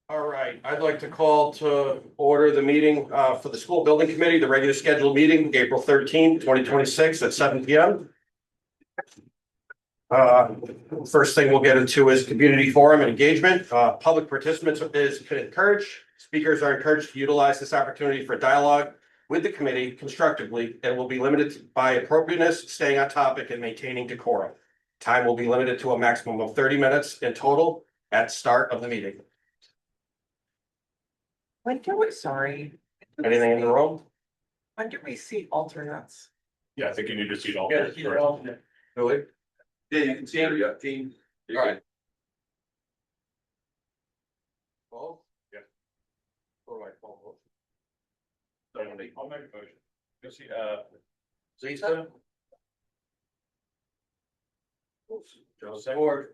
All right, I'd like to call to order the meeting for the school building committee, the regular scheduled meeting, April 13th, 2026 at 7 p.m. First thing we'll get into is community forum and engagement. Public participants is encouraged. Speakers are encouraged to utilize this opportunity for dialogue with the committee constructively and will be limited by appropriateness, staying on topic and maintaining decorum. Time will be limited to a maximum of 30 minutes in total at start of the meeting. Sorry. Anything in the room? When do we see alternates? Yeah, I think you need to see it all. Really? Yeah, you can see it, yeah, team. All right. Well, yeah. Or my phone. So I'll make a motion. You'll see, Lisa? Joseph. Or,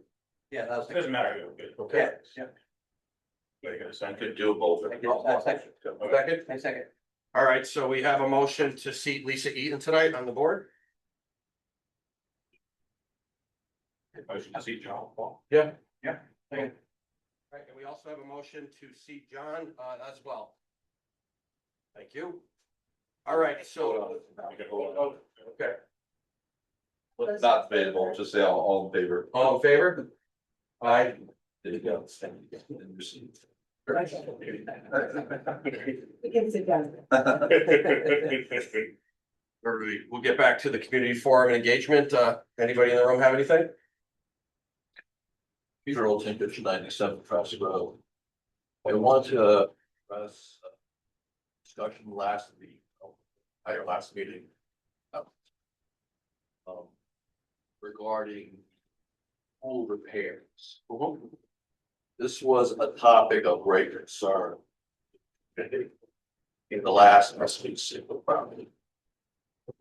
Yeah, that's. It doesn't matter. okay. Wait, I sent Could it. do both. Second? Second. All right, so we have a motion to seat Lisa Eaton tonight on the board. Motion to see John Paul. Yeah. Yeah. Right, and we also have a motion to seat John as well. Thank you. All right, so. Okay, Not debatable, just say all in favor. all in favor? Aye. There you go. We'll get back to the community forum and engagement. Anybody in the room have anything? Peter Oldtinkich, 97 Cross Road. I want to address discussion last week, at your last meeting. Regarding pool repairs. This was a topic of great concern in the last single property.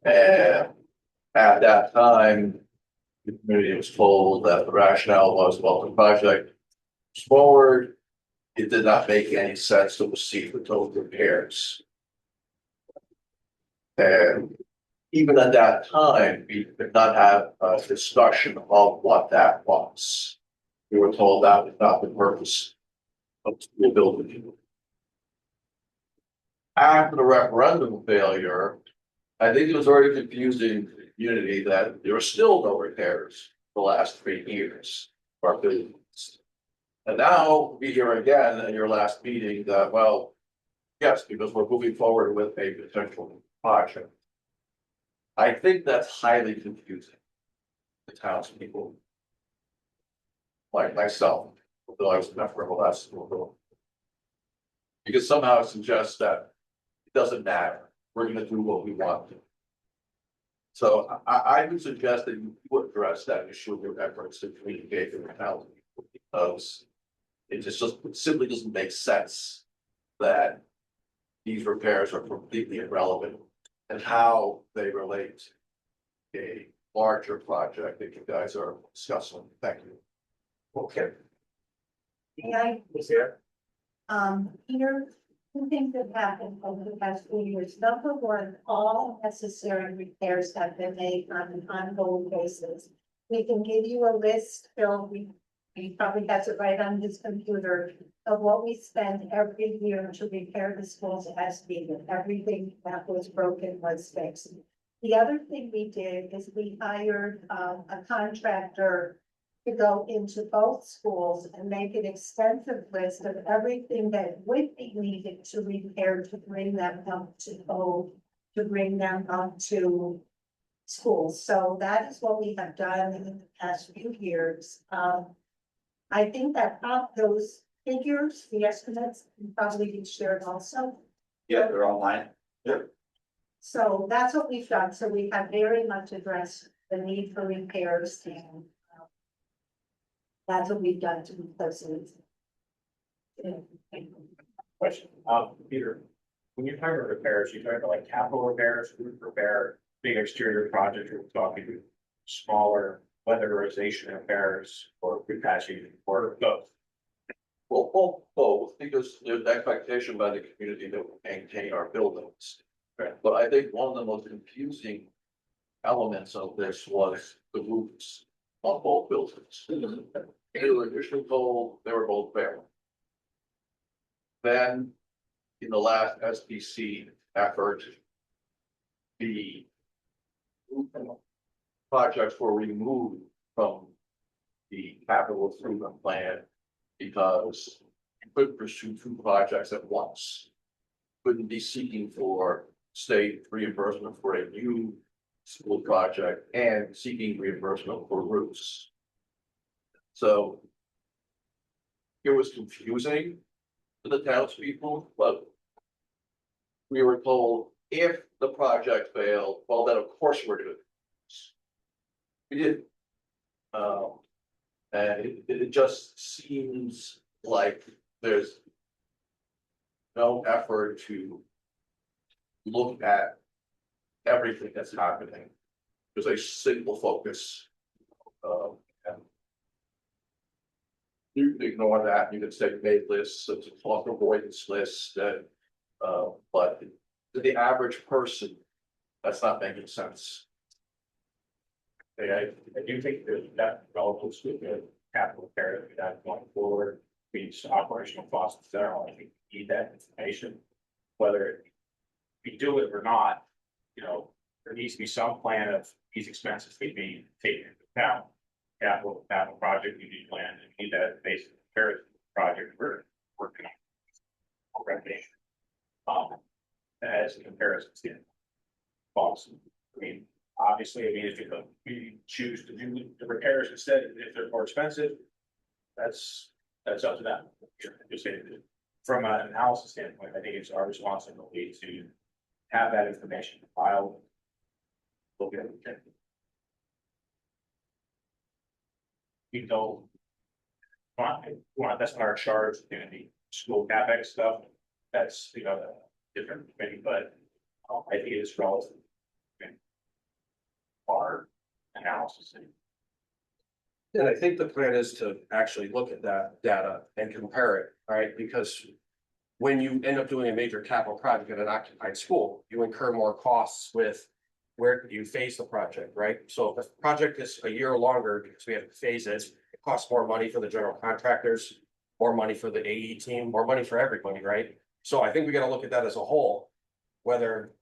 And at that time, the community was told that the rationale was, well, the project was forward. It did not make any sense to proceed with those repairs. And even at that time, we did not have a discussion of what that was. We were told that was not the purpose of the building. After the referendum failure, I think it was very confusing to the community that there were still no repairs for the last 3 years for our buildings. And now we hear again in your last meeting that, well, yes, because we're moving forward with a potential project. I think that's highly confusing to townspeople like myself, although I was a member of the last school board. Because somehow it suggests that it doesn't matter. We're going to do what we want to. So I would suggest that you would address that issue of your efforts to communicate with the town people, because it simply doesn't make sense that these repairs are completely irrelevant and how they relate to a larger project that you guys are discussing. Thank you. Okay. Peter, two things have happened over the past 2 years. Number one, all necessary repairs have been made on an ongoing basis. We can give you a list, Phil, he probably has it right on his computer, of what we spend every year to repair the schools as needed. Everything that was broken was fixed. The other thing we did is we hired a contractor to go into both schools and make an extensive list of everything that would be needed to repair to bring them up to code, to bring them up to schools. So that is what we have done in the past few years. I think that those figures, the estimates, can probably be shared also. Yeah, they're online. So that's what we've done. So we have very much addressed the need for repairs and that's what we've done to be closely. Question, Peter, when you're talking about repairs, you're talking about like capital repairs, roof repair, big exterior projects, you're talking smaller weatherization repairs or repatching or both. Well, both, because there's expectation by the community that we maintain our buildings. Right. But I think one of the most confusing elements of this was the roofs on both buildings. They were initially told they were both failing. Then, in the last SPC effort, the projects were removed from the capital improvement plan because you couldn't pursue two projects at once. Couldn't be seeking for state reimbursement for a new school project and seeking reimbursement for roofs. So it was confusing to the townspeople, but we were told if the project failed, well, then of course we're gonna do this. We did. And it just seems like there's no effort to look at everything that's happening. There's a single focus. And you can ignore that, you can say made lists, it's a cost avoidance list, but to the average person, that's not making sense. I do think that relatives with the capital imperative that going forward, means operational costs, et cetera, I think we need that information. Whether we do it or not, you know, there needs to be some plan of these expenses to be taken into account. Capital project, you need plan, and you need that basic imperative project we're working on. Renovation. As a comparison standpoint. Costs. I mean, obviously, if we choose to do the repairs instead, if they're more expensive, that's up to them. Just saying, from an analysis standpoint, I think it's our responsibility to have that information filed. Look at it. We don't want that's not our charge, doing the school CapEx stuff. That's, you know, a different committee, but I think it is relative. Our analysis. And I think the plan is to actually look at that data and compare it, right? Because when you end up doing a major capital project at an occupied school, you incur more costs with where you phase the project, right? So if the project is a year longer because we have to phase it, it costs more money for the general contractors, more money for the AE team, more money for everybody, right? So I think we got to look at that as a whole, whether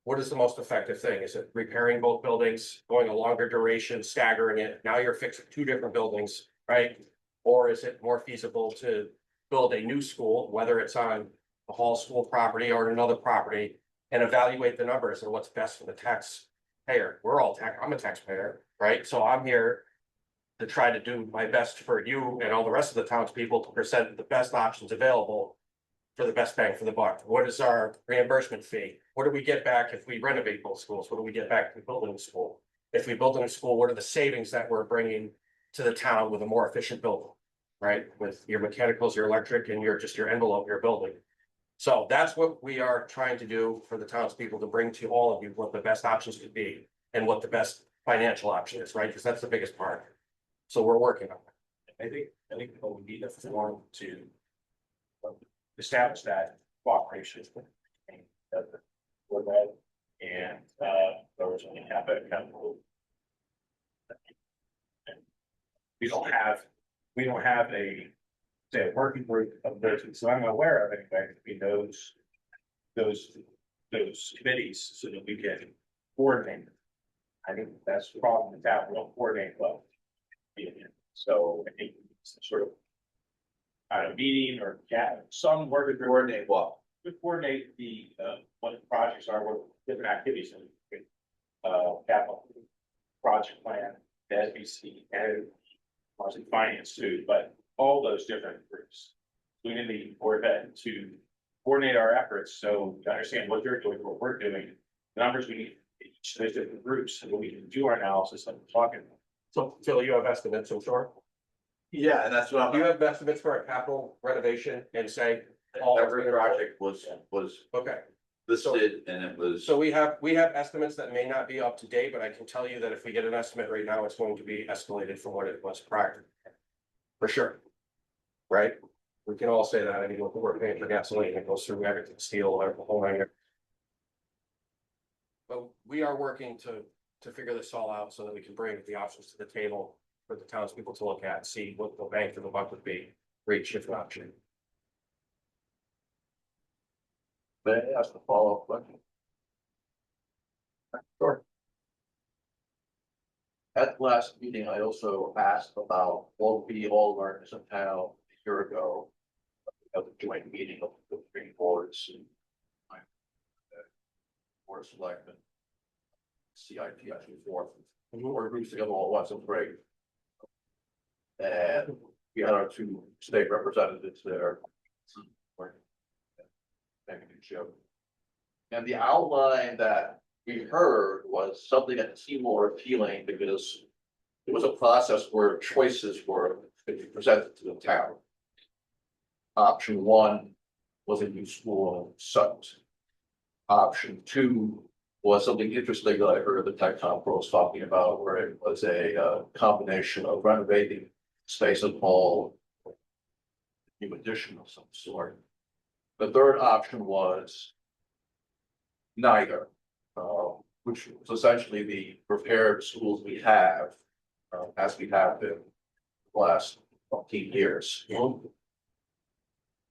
what is the most effective thing? Is it repairing both buildings, going a longer duration, staggering it? Now you're fixing two different buildings, right? Or is it more feasible to build a new school, whether it's on the Hall School property or another property, and evaluate the numbers and what's best for the taxpayer? I'm a taxpayer, right? So I'm here to try to do my best for you and all the rest of the townspeople to present the best options available for the best bang for the buck. What is our reimbursement fee? What do we get back if we renovate both schools? What do we get back if we build a new school? If we build a new school, what are the savings that we're bringing to the town with a more efficient building? Right, with your mechanicals, your electric, and your envelope, your building. So that's what we are trying to do for the townspeople, to bring to all of you what the best options could be and what the best financial option is, right? Because that's the biggest part. So we're working on it. I think we need a form to establish that cooperation. For that, and those only have a capital. We don't have a, say, a working group of those, so I'm aware of anyway, between those committees, so that we can coordinate. I think that's the problem with that, we don't coordinate well. So I think it's sort of at a meeting or some work to coordinate well. To coordinate the what the projects are, what different activities capital project plan, the SBC, and obviously finance too, but all those different groups. We need the board vet to coordinate our efforts, so to understand what they're doing, what we're doing, the numbers we need each of those different groups, so that we can do our analysis like we're talking about. So Phil, you have estimates, I'm sure. Yeah, and that's what Do you have estimates for a capital renovation and say all every project was okay? listed and it was. So we have estimates that may not be up to date, but I can tell you that if we get an estimate right now, it's going to be escalated from what it was prior. For sure. Right? We can all say that. I mean, look, we're paying for gasoline, it goes through everything, steel, the whole nine. But we are working to figure this all out so that we can bring the options to the table for the townspeople to look at and see what the bang for the buck would be, reach if not option. May I ask a follow-up question? Sure. At the last meeting, I also asked about what we all learned as a town a year ago. At the joint meeting of the three boards and board of selectmen. CIP actually fourth, four groups together all at once, it was great. And we had our two state representatives there. And the outline that we heard was something that seemed more appealing because it was a process where choices were presented to the town. Option one was a new school in Sutton. Option two was something interesting that I heard the tech conference was talking about, where it was a combination of renovating space and hall, new addition of some sort. The third option was neither, which was essentially the prepared schools we have, as we have been the last 15 years.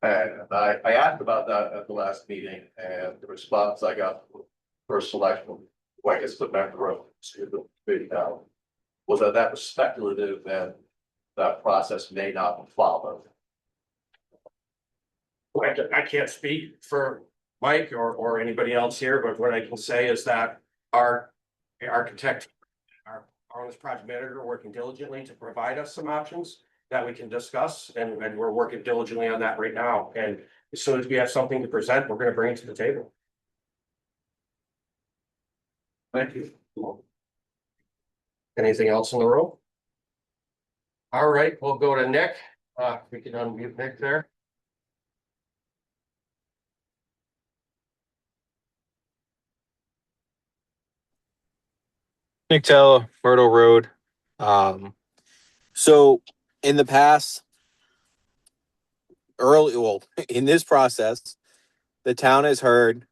And I asked about that at the last meeting, and the response I got from the first selection, who I guess the member of the committee now, was that was speculative and that process may not be followed. I can't speak for Mike or anybody else here, but what I can say is that our architect, our owner's project manager are working diligently to provide us some options that we can discuss, and we're working diligently on that right now. And as soon as we have something to present, we're gonna bring it to the table. Thank you. Anything else in the room? All right, we'll go to Nick. We can unmute Nick there. Nick Tella, Myrtle Road. So in the past, in this process, the town has heard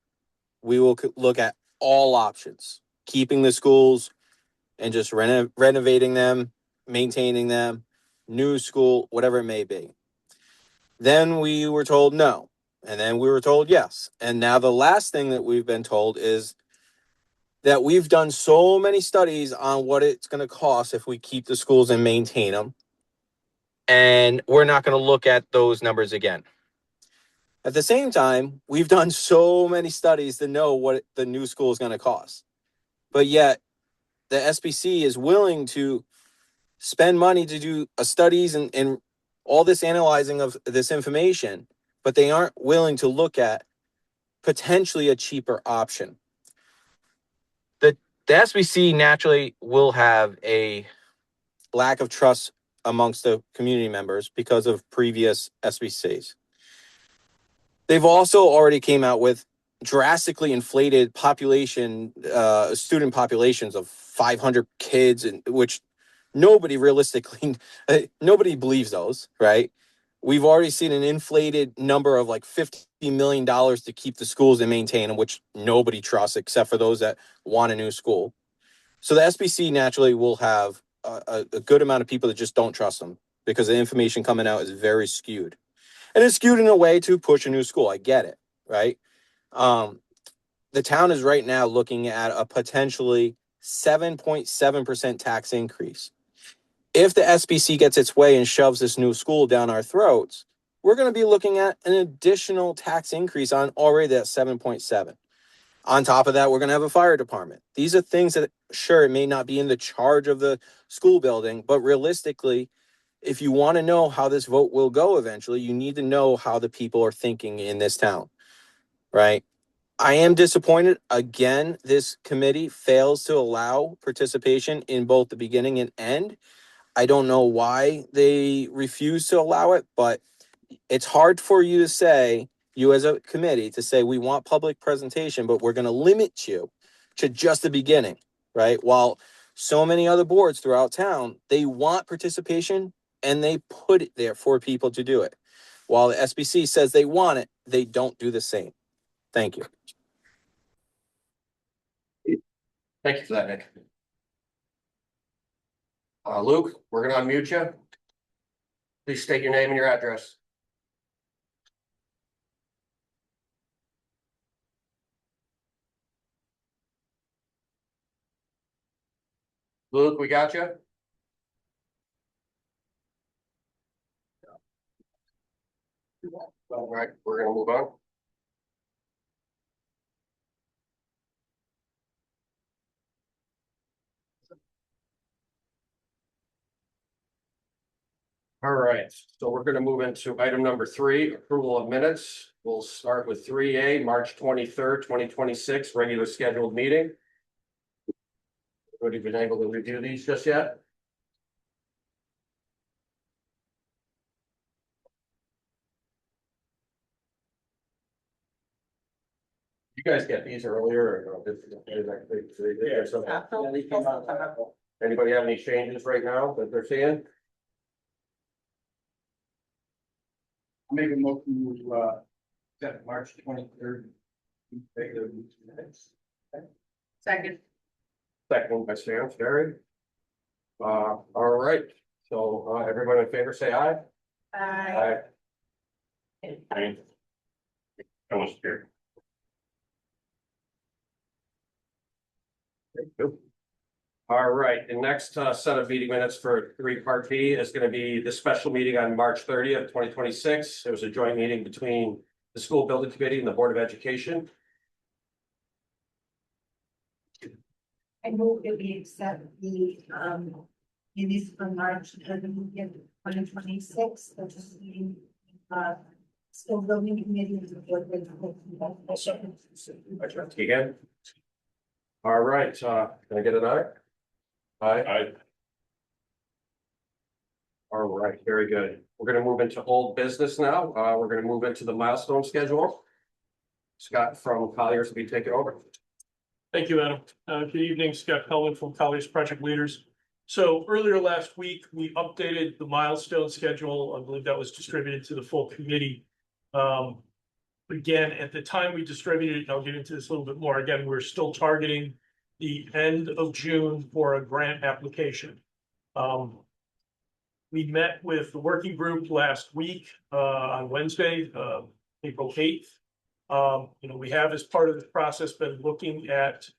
we will look at all options, keeping the schools and just renovating them, maintaining them, new school, whatever it may be. Then we were told no, and then we were told yes. And now the last thing that we've been told is that we've done so many studies on what it's going to cost if we keep the schools and maintain them. And we're not going to look at those numbers again. At the same time, we've done so many studies to know what the new school is going to cost. But yet, the SBC is willing to spend money to do studies and all this analyzing of this information, but they aren't willing to look at potentially a cheaper option. The SBC naturally will have a lack of trust amongst the community members because of previous SBCs. They've also already came out with drastically inflated student populations of 500 kids, and which nobody realistically, nobody believes those, right? We've already seen an inflated number of like $50 million to keep the schools and maintain them, which nobody trusts except for those that want a new school. So the SBC naturally will have a good amount of people that just don't trust them because the information coming out is very skewed. And it's skewed in a way to push a new school. I get it, right? The town is right now looking at a potentially 7.7% tax increase. If the SBC gets its way and shoves this new school down our throats, we're going to be looking at an additional tax increase on already that 7.7. On top of that, we're going to have a fire department. These are things that, sure, it may not be in the charge of the school building, but realistically, if you want to know how this vote will go eventually, you need to know how the people are thinking in this town, right? I am disappointed. Again, this committee fails to allow participation in both the beginning and end. I don't know why they refuse to allow it, but it's hard for you to say, you as a committee, to say we want public presentation, but we're going to limit you to just the beginning, right? While so many other boards throughout town, they want participation and they put it there for people to do it. While the SBC says they want it, they don't do the same. Thank you. Thank you for that, Nick. Luke, we're gonna unmute you. Please state your name and your address. Luke, we got you? All right, we're gonna move on. All right, so we're gonna move into item number 3, approval of minutes. We'll start with 3A, March 23rd, 2026, regular scheduled meeting. Everybody been able to review these just yet? You guys get these earlier or? Anybody have any changes right now that they're seeing? Maybe motion to, set March 23rd. Regular minutes. Second. Second by Sam, Terry. All right, so everyone in favor, say aye. Aye. I was here. All right, the next set of meeting minutes for 3 Part B is going to be the special meeting on March 30th, 2026. It was a joint meeting between the school building committee and the Board of Education. I move that we accept the, minutes from March 2026, which is the, school building committee. Of the Board of Education. Again. All right, can I get an aye? Aye. All right, very good. We're gonna move into old business now. We're gonna move into the milestone schedule. Scott from Colliers will be taking over. Thank you, Adam. Good evening, Scott Pellman from Colliers Project Leaders. So earlier last week, we updated the milestone schedule. I believe that was distributed to the full committee. Again, at the time we distributed it, I'll get into this a little bit more. Again, we're still targeting the end of June for a grant application. We met with the working group last week on Wednesday, April 8th. We have, as part of this process, been looking at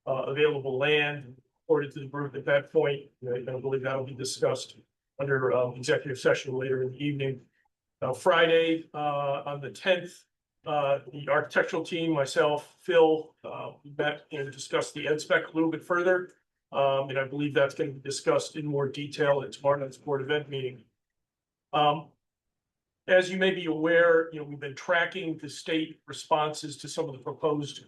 available land, reported to the group at that point. I believe that will be discussed under executive session later in the evening. Friday, on the 10th, the architectural team, myself, Phil, we met and discussed the ed spec a little bit further. And I believe that's going to be discussed in more detail at tomorrow's board event meeting. As you may be aware, we've been tracking the state responses to some of the proposed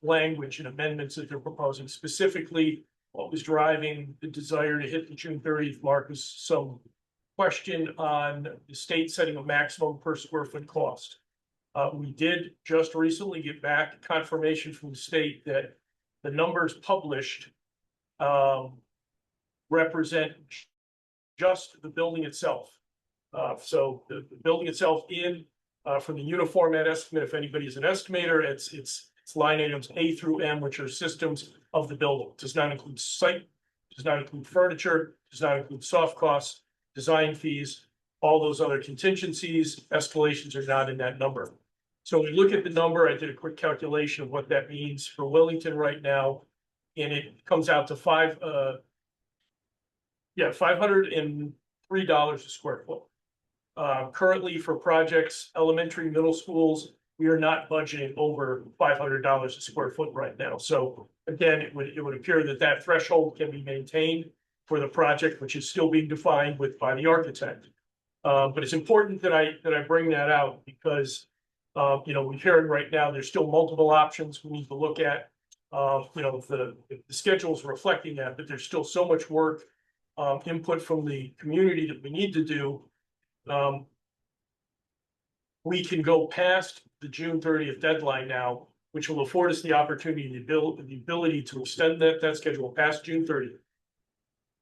language and amendments that they're proposing. Specifically, what was driving the desire to hit the June 30th mark was some question on the state setting a maximum per square foot cost. We did just recently get back confirmation from the state that the numbers published represent just the building itself. So the building itself from the uniform net estimate, if anybody is an estimator, it's line items A through M, which are systems of the building. It does not include site, does not include furniture, does not include soft costs, design fees, all those other contingencies, escalations are not in that number. So we look at the number. I did a quick calculation of what that means for Willington right now, and it comes out to $503 a square foot. Currently for projects, elementary, middle schools, we are not budgeting over $500 a square foot right now. So again, it would appear that threshold can be maintained for the project, which is still being defined by the architect. But it's important that I bring that out because we're hearing right now there's still multiple options we need to look at. The schedule is reflecting that, but there's still so much work, input from the community that we need to do. We can go past the June 30th deadline now, which will afford us the opportunity to build the ability to extend that schedule past June 30th.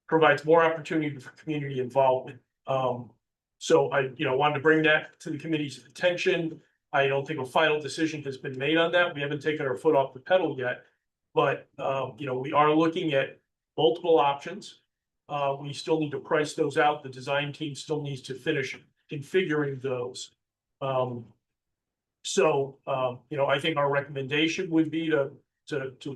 Provides more opportunity for community involvement. So I wanted to bring that to the committee's attention. I don't think a final decision has been made on that. We haven't taken our foot off the pedal yet, but we are looking at multiple options. We still need to price those out. The design team still needs to finish configuring those. I think our recommendation would be to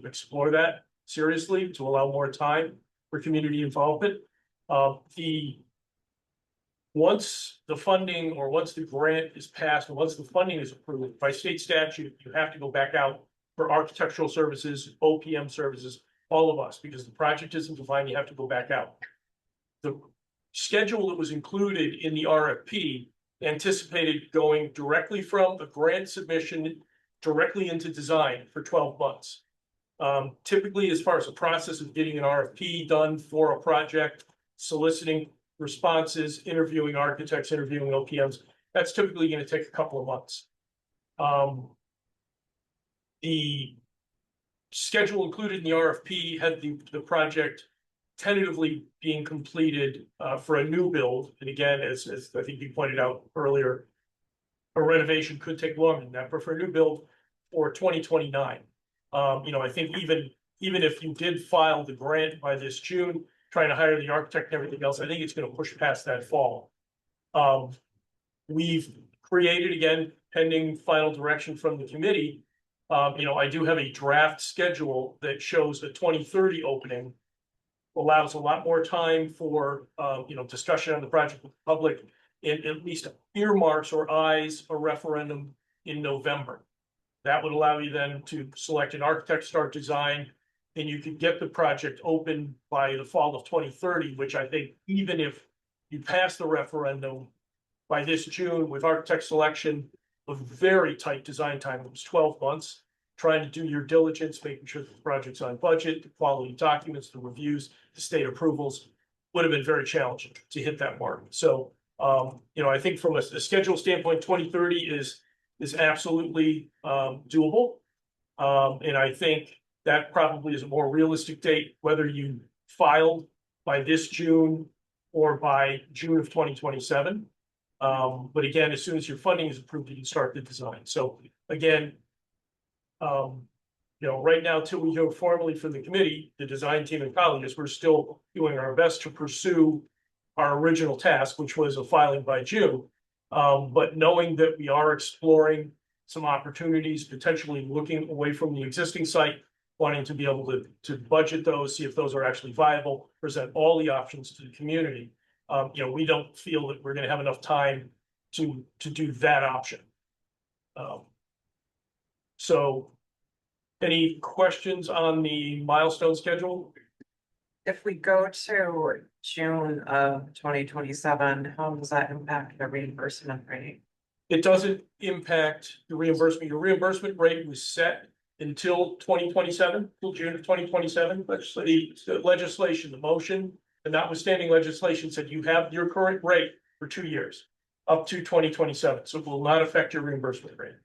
explore that seriously, to allow more time. for community involvement. The once the funding or once the grant is passed, and once the funding is approved by state statute, you have to go back out for architectural services, OPM services, all of us, because the project isn't defined, you have to go back out. The schedule that was included in the RFP anticipated going directly from the grant submission directly into design for 12 months. Typically, as far as the process of getting an RFP done for a project, soliciting responses, interviewing architects, interviewing OPMs, that's typically going to take a couple of months. The schedule included in the RFP had the project tentatively being completed for a new build. And again, as I think you pointed out earlier, a renovation could take longer than that, but for a new build for 2029. I think even if you did file the grant by this June, trying to hire the architect and everything else, I think it's going to push past that fall. We've created, again, pending final direction from the committee. I do have a draft schedule that shows a 2030 opening, allows a lot more time for, discussion on the project with the public, and at least earmarks or eyes a referendum in November. That would allow you then to select an architect, start design, and you could get the project open by the fall of 2030, which I think even if you pass the referendum by this June with architect selection, a very tight design time, it was 12 months, trying to do your diligence, making sure that the project's on budget, the quality documents, the reviews, the state approvals, would have been very challenging to hit that mark. So, I think from a schedule standpoint, 2030 is absolutely doable. And I think that probably is a more realistic date, whether you filed by this June or by June of 2027. But again, as soon as your funding is approved, you can start the design. So again, right now, till we go formally for the committee, the design team and colleagues, we're still doing our best to pursue our original task, which was a filing by June. But knowing that we are exploring some opportunities, potentially looking away from the existing site, wanting to be able to budget those, see if those are actually viable, present all the options to the community. We don't feel that we're going to have enough time to do that option. So any questions on the milestone schedule? If we go to June of 2027, how does that impact the reimbursement rate? It doesn't impact the reimbursement. Your reimbursement rate was set until 2027, till June of 2027. The legislation, the motion, the notwithstanding legislation said you have your current rate for 2 years, up to 2027. So it will not affect your reimbursement rate.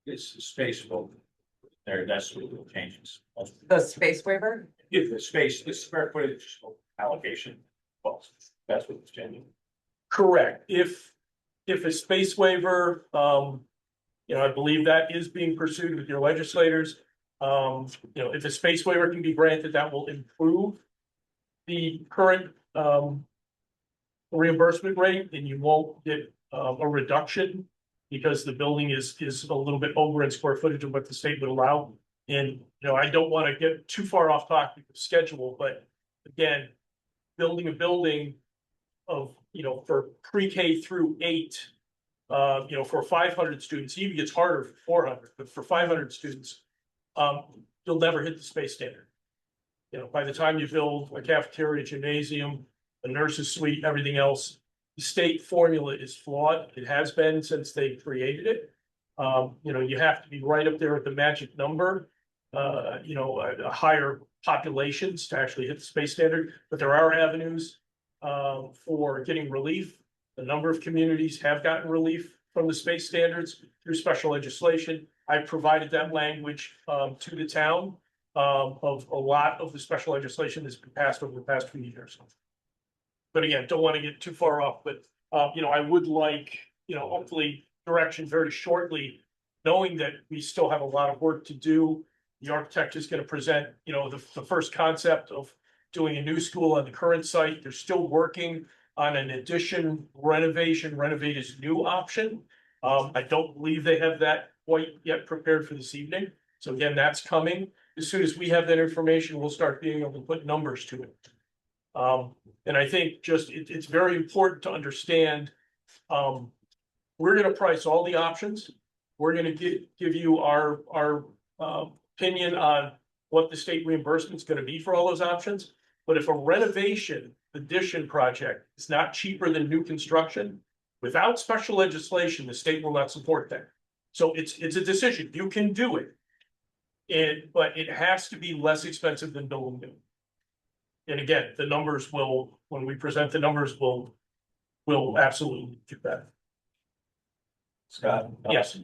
It's spaceful. That's what changes. The space waiver? If the space, the square footage allocation, well, that's what it's changing. Correct. If a space waiver, I believe that is being pursued with your legislators. If a space waiver can be granted, that will improve the current reimbursement rate, and you won't get a reduction because the building is a little bit over in square footage of what the state would allow. And, I don't want to get too far off topic of schedule, but again, building a building of, for pre-K through 8, for 500 students, it even gets harder for 400, but for 500 students, you'll never hit the space standard. By the time you build a cafeteria, gymnasium, a nurse's suite, everything else, the state formula is flawed. It has been since they created it. You have to be right up there with the magic number, higher populations to actually hit the space standard. But there are avenues for getting relief. A number of communities have gotten relief from the space standards through special legislation. I provided that language to the town of a lot of the special legislation that's been passed over the past few years. But again, don't want to get too far off, but I would like, hopefully direction very shortly, knowing that we still have a lot of work to do. The architect is going to present, the first concept of doing a new school on the current site. They're still working on an addition renovation, renovate is new option. I don't believe they have that quite yet prepared for this evening. So again, that's coming. as soon as we have that information, we'll start being able to put numbers to it. And I think just, it's very important to understand, we're gonna price all the options. We're gonna give you our opinion on what the state reimbursement is gonna be for all those options. But if a renovation addition project is not cheaper than new construction, without special legislation, the state will not support that. So it's a decision. You can do it. But it has to be less expensive than building new. And again, the numbers will, when we present the numbers, will absolutely do that. Scott? Yes.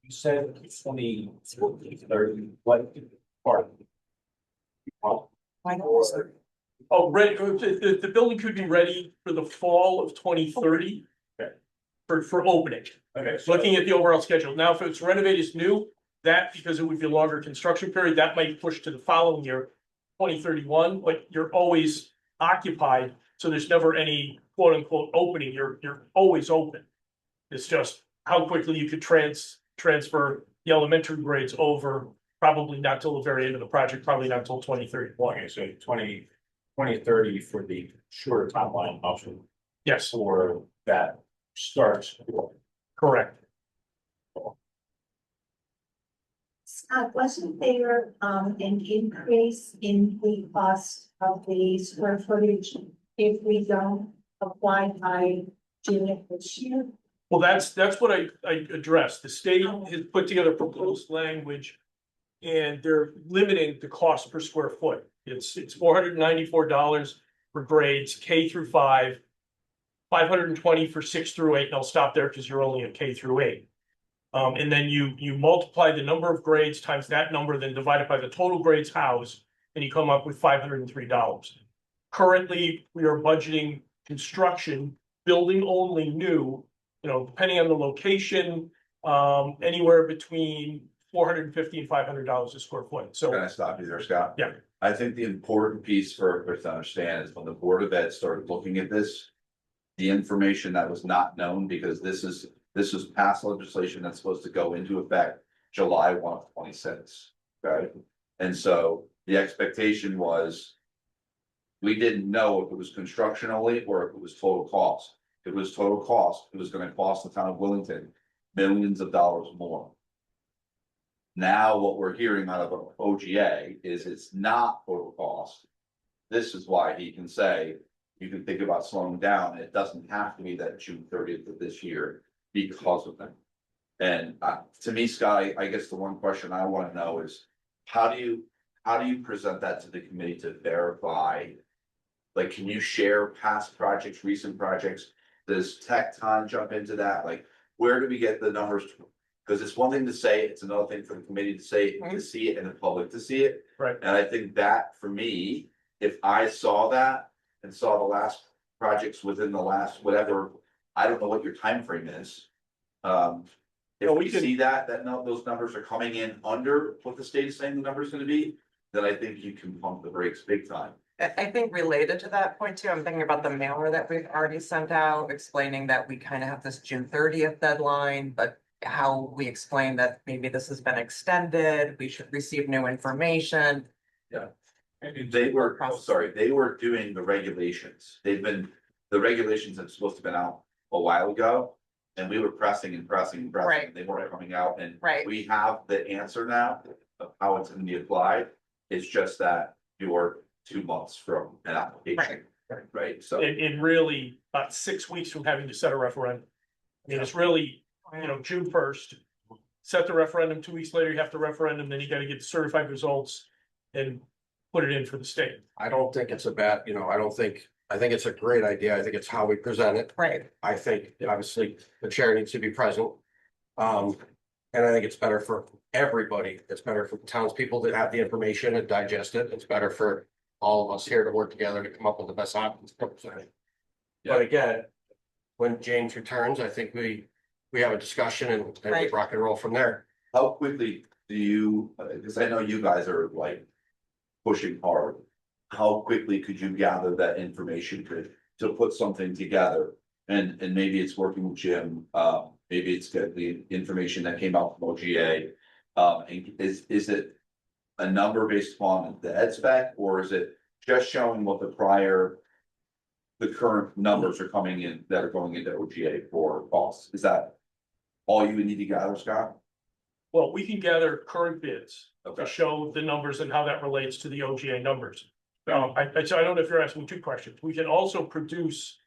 You said 2030, what part? Oh, ready, the building could be ready for the fall of 2030. Okay. For opening. Okay, so Looking at the overall schedule. Now, if it's renovated as new, that, because it would be a longer construction period, that might push to the following year, 2031, but you're always occupied. So there's never any quote unquote opening. You're always open. It's just how quickly you could transfer the elementary grades over, probably not till the very end of the project, probably not till 2031. okay, so 2030 for the shorter timeline option Yes, for that starts. correct. Scott, wasn't there, an increase in the cost of the square footage if we don't apply by June of this year? Well, that's what I addressed. The state has put together proposed language. And they're limiting the cost per square foot. It's $494 for grades K through 5, $520 for 6 through 8, and I'll stop there because you're only at K through 8. And then you multiply the number of grades times that number, then divide it by the total grades housed, and you come up with $503. Currently, we are budgeting construction, building only new, depending on the location, anywhere between $450 and $500 a square foot. So Can I stop you there, Scott? Yeah. I think the important piece for us to understand is when the Board of Ed started looking at this. The information that was not known, because this is past legislation that's supposed to go into effect July 1 of 26. Okay, and so the expectation was. We didn't know if it was construction only or if it was total cost. If it was total cost, it was gonna cost the town of Willington millions of dollars more. Now, what we're hearing out of OGA is it's not total cost. This is why he can say, you can think about slowing down, it doesn't have to be that June 30th of this year because of them. And to me, Scott, I guess the one question I wanna know is, how do you present that to the committee to verify? Like, can you share past projects, recent projects? Does Tecton jump into that? Like, where do we get the numbers? Because it's one thing to say, it's another thing for the committee to say, to see it, and the public to see it. Right. And I think that, for me, if I saw that and saw the last projects within the last, whatever, I don't know what your time frame is. If we we can- see that those numbers are coming in under what the state is saying the number is gonna be, then I think you can pump the brakes big time. I think related to that point too, I'm thinking about the mailer that we've already sent out, explaining that we kind of have this June 30th deadline, but how we explain that maybe this has been extended, we should receive new information. They were doing the regulations. The regulations have supposed to have been out a while ago. And we were pressing and pressing and pressing, Right. they weren't coming out, and Right. we have the answer now of how it's gonna be applied. It's just that you're 2 months from an application, right? So, in really about 6 weeks from having to set a referendum. I mean, it's really, June 1st. Set the referendum, 2 weeks later, you have the referendum, then you gotta get the certified results and put it in for the state. I don't think it's a bad, I think it's a great idea. I think it's how we present it. Right, I think obviously the chair needs to be present. And I think it's better for everybody. It's better for the townspeople that have the information and digest it. It's better for all of us here to work together to come up with the best options. Yeah. But again, when James returns, I think we have a discussion and we Right. rock and roll from there. how quickly do you, because I know you guys are like pushing hard. How quickly could you gather that information to put something together? And maybe it's working with Jim, maybe it's got the information that came out from OGA. And is it a number based upon the ed spec, or is it just showing what the current numbers are coming in that are going into OGA for costs? Is that all you would need to gather, Scott? Well, we can gather current bids Okay. to show the numbers and how that relates to the OGA numbers. So I don't know if you're asking two questions. We can also produce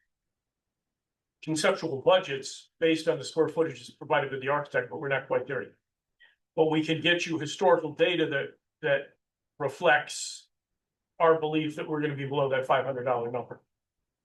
conceptual budgets based on the square footage provided by the architect, but we're not quite there yet. But we can get you historical data that reflects our belief that we're gonna be below that $500 number.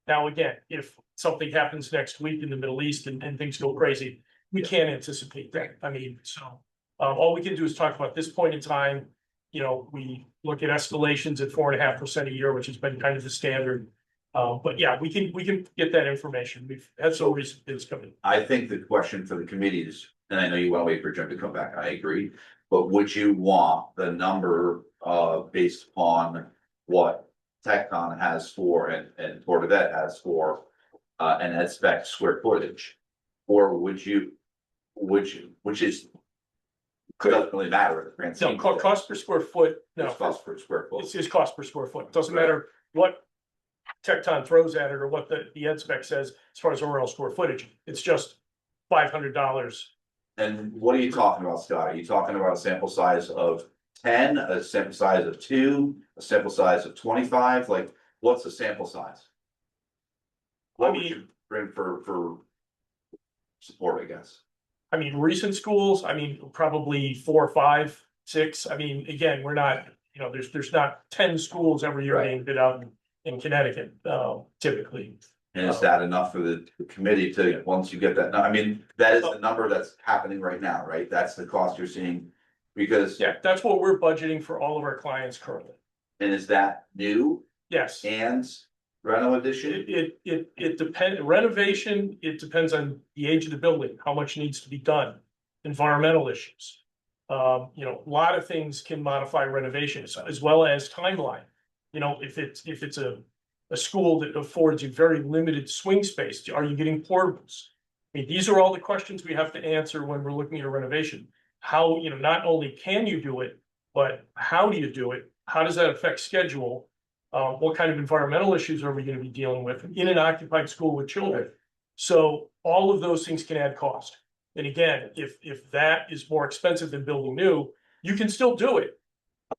Now, again, if something happens next week in the Middle East and things go crazy, we can't anticipate that. I mean, so all we can do is talk about this point in time. You know, we look at escalations at 4.5% a year, which has been kind of the standard. But yeah, we can get that information. We've had some recent bids coming. I think the question for the committee is, and I know you want to wait for Jim to come back, I agree. But would you want the number based upon what Tecton has for and Board of Ed has for an ed spec square footage? Or which is doesn't really matter in the grand No, scheme. cost per square foot, no, It's cost per square foot. it's cost per square foot. It doesn't matter what Tecton throws at it or what the ed spec says as far as overall square footage. It's just $500. And what are you talking about, Scott? Are you talking about a sample size of 10, a sample size of 2, a sample size of 25? Like, what's the sample size? What would you bring for support, I guess? I mean, recent schools, I mean, probably 4, 5, 6. I mean, again, we're not, you know, there's not 10 schools every year being bid out in Connecticut, typically. And is that enough for the committee to, once you get that, I mean, that is the number that's happening right now, right? That's the cost you're seeing, because, Yeah, that's what we're budgeting for all of our clients currently. and is that new Yes. and reno addition? It depends, renovation, it depends on the age of the building, how much needs to be done, environmental issues. You know, a lot of things can modify renovations as well as timeline. You know, if it's a school that affords you very limited swing space, are you getting portables? I mean, these are all the questions we have to answer when we're looking at a renovation. How, you know, not only can you do it, but how do you do it? How does that affect schedule? What kind of environmental issues are we going to be dealing with in an occupied school with children? So all of those things can add cost. And again, if that is more expensive than building new, you can still do it.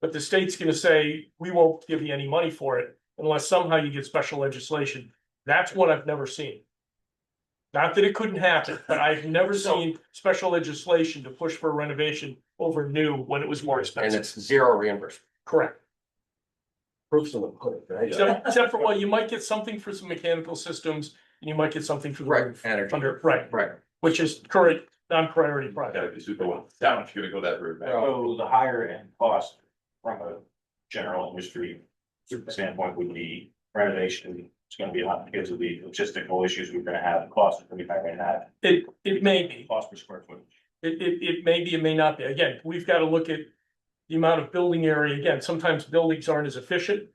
But the state's going to say, we won't give you any money for it unless somehow you get special legislation. That's what I've never seen. Not that it couldn't happen, but I've never seen special legislation to push for a renovation over new when it was more And expensive. it's zero reimbursement. Correct. Proofs in the pudding, right? Except for, well, you might get something for some mechanical systems and you might get something for the Right, roof. energy. Right, Right. which is current non-priority Gotta project. be super well down if you're gonna go that route, man. So the higher end cost from a general industry standpoint would be renovation. It's gonna be a lot because of the logistical issues we're gonna have, the cost we're gonna have, It may be, cost per square footage. it may be, it may not be. Again, we've got to look at the amount of building area. Again, sometimes buildings aren't as efficient.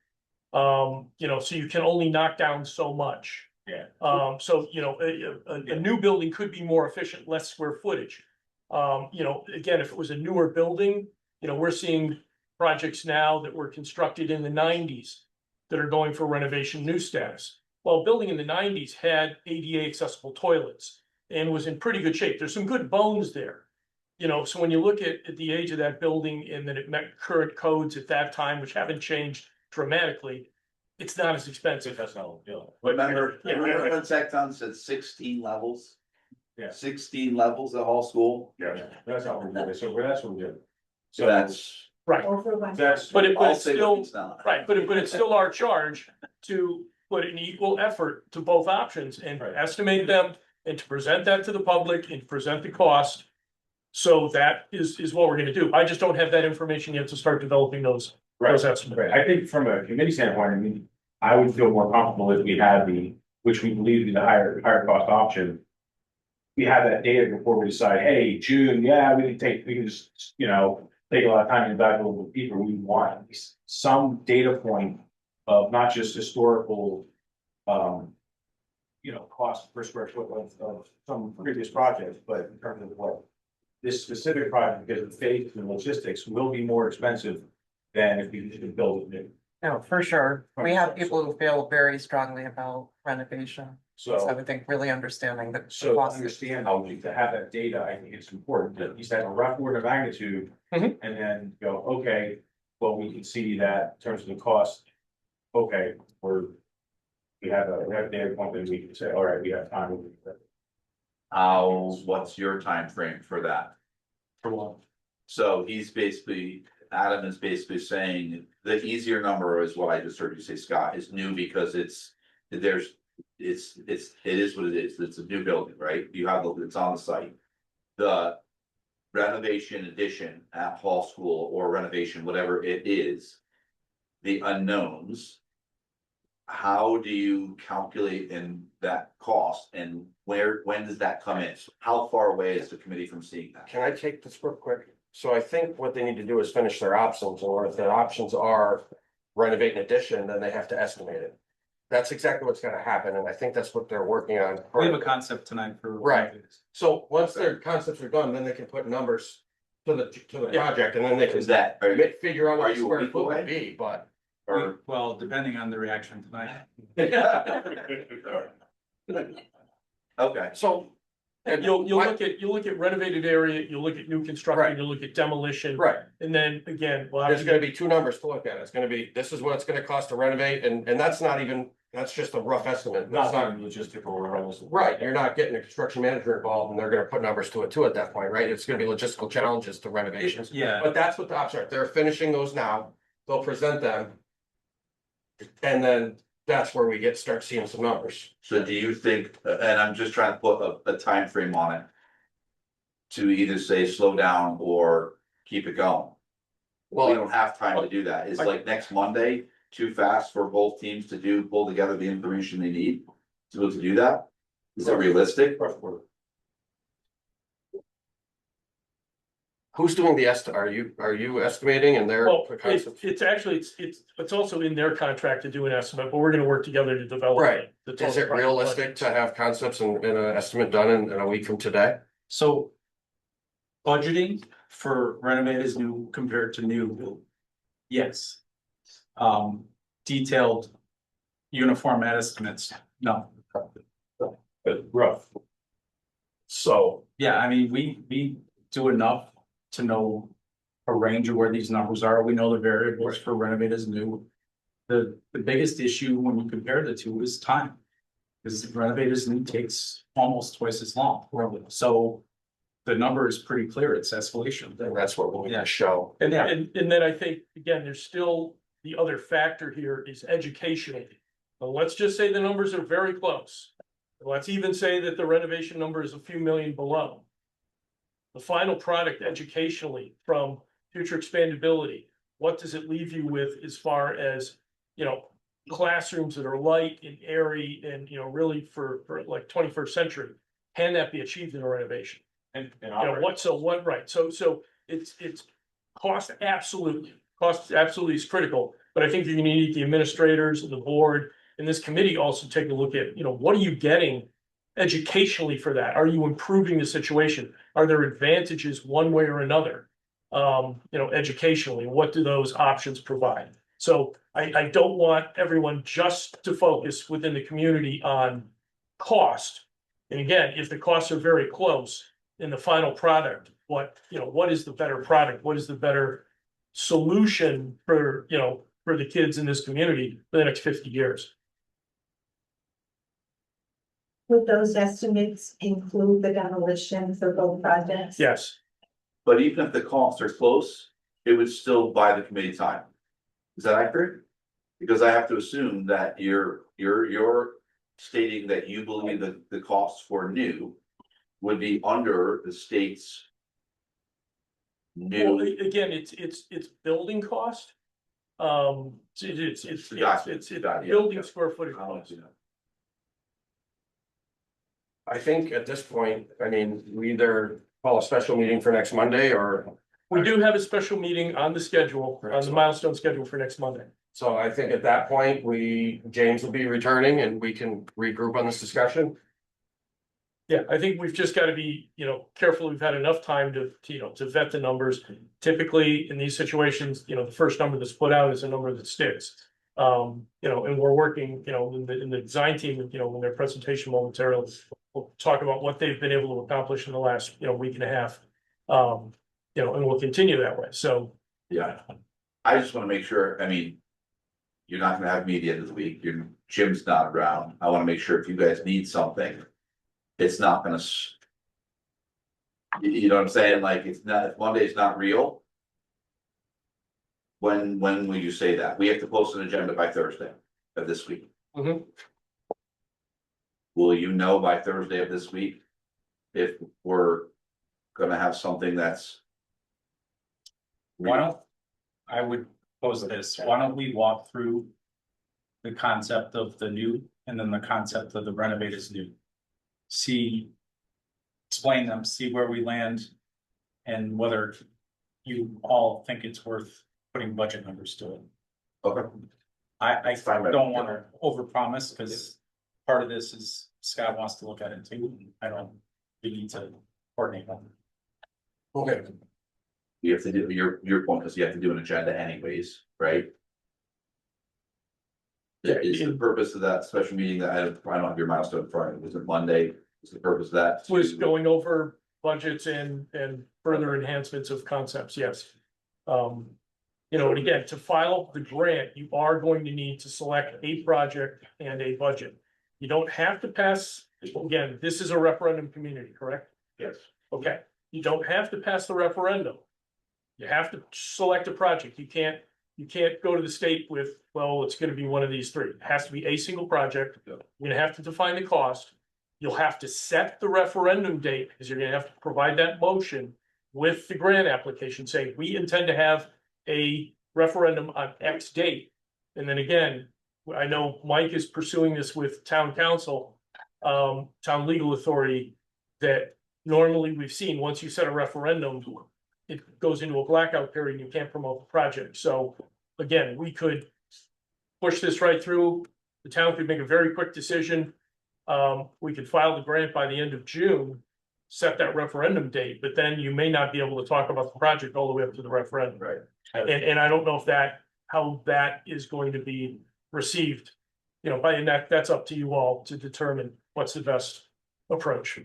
You know, so you can only knock down so much. Yeah. So, you know, a new building could be more efficient, less square footage. You know, again, if it was a newer building, you know, we're seeing projects now that were constructed in the 90s that are going for renovation new status. Well, a building in the 90s had ADA accessible toilets and was in pretty good shape. There's some good bones there. You know, so when you look at the age of that building and that it met current codes at that time, which haven't changed dramatically, it's not as expensive. That's not a deal. Remember Yeah. when Tecton said 16 levels? Yeah. 16 levels at whole school? Yeah, that's how we're doing, so that's what we're doing. So that's. Right, Over one. That's. but I'll it's say what still, it's not. right, but it's still our charge to put an equal effort to both options and Right. estimate them and to present that to the public and present the cost. So that is what we're gonna do. I just don't have that information yet to start developing those estimates. Right, I think from a committee standpoint, I mean, I would feel more comfortable if we had which we believe to be the higher cost option. We have that data before we decide, hey, June, yeah, we can just, you know, take a lot of time to dive a little bit deeper. We want at least some data point of not just historical, you know, cost per square foot of some previous projects, but in terms of what this specific project, because of phase and logistics, will be more expensive than if we could build it new. No, for sure. We have people who feel very strongly about renovation. So I So, would think really understanding the so to cost. understand how to have that data, I think it's important, that you said a rough order of magnitude. Mhm. And then go, okay, well, we can see that in terms of the cost. Okay, we have a data point that we can say, all right, we have time. to do that. What's your time frame for that? For one. So he's basically, Adam is basically saying the easier number is what I just heard you say, Scott, is new because it is what it is. It's a new building, right? You have, it's on the site. The renovation addition at Hall School or renovation, whatever it is, the unknowns. How do you calculate in that cost and when does that come in? How far away is the committee from seeing that? Can I take this real quick? So I think what they need to do is finish their options, or if their options are renovate an addition, then they have to estimate it. That's exactly what's gonna happen, and I think that's what they're working on. We have a concept tonight for. Right. So once their concepts are done, then they can put numbers to the project, and then they can Is that, figure out what Are the you a square week foot away? would be, but. or? Well, depending on the reaction tonight. Okay, So. And you'll look at renovated area, you'll look at new construction, Right. you'll look at demolition. Right, And then again, well, there's gonna be two numbers to look at. It's gonna be, this is what it's gonna cost to renovate, and that's not even, that's just a rough estimate. That's Not not, logistical or else. right, you're not getting a construction manager involved, and they're gonna put numbers to it too at that point, right? It's gonna be logistical challenges to renovations. Yeah, But that's what the options are. They're finishing those now. They'll present them. And then that's where we start seeing some numbers. so do you think, and I'm just trying to put a time frame on it. To either say slow down or keep it going. We Well, don't have time to do that. Is like next Monday too fast for both teams to pull together the information they need to be able to do that? Is that realistic? who's doing the are you estimating and they're? Well, it's actually, it's also in their contract to do an estimate, but we're gonna work together to develop. Right. the Is total it project realistic budget. to have concepts and an estimate done in a week from today? so. Budgeting for renovated new compared to new. Yes. Detailed. Uniform estimates, no. But rough. So. Yeah, I mean, we do enough to know a range of where these numbers are. We know the variables for renovated as new. The biggest issue when you compare the two is time. Because renovated as new takes almost twice as long. So the number is pretty clear. It's escalation. Then that's what we'll need Yeah. to show. And, Yeah. and then I think, again, there's still, the other factor here is educational. Well, let's just say the numbers are very close. Let's even say that the renovation number is a few million below. The final product educationally from future expandability, what does it leave you with as far as, classrooms that are light and airy and, really for like 21st century? Can that be achieved in a renovation? And Right, so it's cost absolutely is critical, but I think you need the administrators, the board, and this committee also take a look at, what are you getting educationally for that? Are you improving the situation? Are there advantages one way or another? Educationally, what do those options provide? So I don't want everyone just to focus within the community on cost. And again, if the costs are very close in the final product, what is the better product? What is the better solution for the kids in this community for the next 50 years? Would those estimates include the demolition for both projects? Yes, But even if the costs are close, it would still buy the committee time. Is that accurate? Because I have to assume that you're stating that you believe that the costs for new would be under the state's well, new. again, it's building cost. It's Got you. building square footage How much, cost. you know? I think at this point, I mean, we either call a special meeting for next Monday or. We do have a special meeting on the schedule, on the milestone schedule for next Monday. So I think at that point, James will be returning and we can regroup on this discussion. Yeah, I think we've just got to be, careful. We've had enough time to vet the numbers. Typically, in these situations, the first number that's put out is a number that sticks. And we're working, in the design team, in their presentation momentarily, we'll talk about what they've been able to accomplish in the last, week and a half. And we'll continue that way. So, Yeah, I just wanna make sure, I mean. You're not gonna have me at the end of the week, Jim's not around, I wanna make sure if you guys need something. It's not gonna. You know what I'm saying, like, it's not, if Monday's not real. When will you say that? We have to post an agenda by Thursday of this week. Mhm. Will you know by Thursday of this week? If we're gonna have something that's. Why don't, I would pose this, why don't we walk through the concept of the new and then the concept of the renovate is new? See, explain them, see where we land and whether you all think it's worth putting budget numbers to it. Okay. I Fine, but- don't want to overpromise because part of this is Scott wants to look at it too. I don't, we need to coordinate on. Okay, You have to do, your point is you have to do an agenda anyways, right? Is the purpose of that special meeting that I don't have your milestone in front of me, was it Monday? Is the purpose of that? was going over budgets and further enhancements of concepts, yes. And again, to file the grant, you are going to need to select a project and a budget. You don't have to pass, again, this is a referendum community, correct? Yes. Okay, you don't have to pass the referendum. You have to select a project. You can't go to the state with, well, it's gonna be one of these three. It has to be a single project. Yeah. You're gonna have to define the cost. You'll have to set the referendum date, because you're gonna have to provide that motion with the grant application saying, we intend to have a referendum on X date. And then again, I know Mike is pursuing this with town council, town legal authority, that normally we've seen, once you set a referendum, it goes into a blackout period and you can't promote the project. So again, we could push this right through. The town could make a very quick decision. We could file the grant by the end of June, set that referendum date, but then you may not be able to talk about the project all the way up to the referendum. Right. And I don't know if how that is going to be received. And that's up to you all to determine what's the best approach.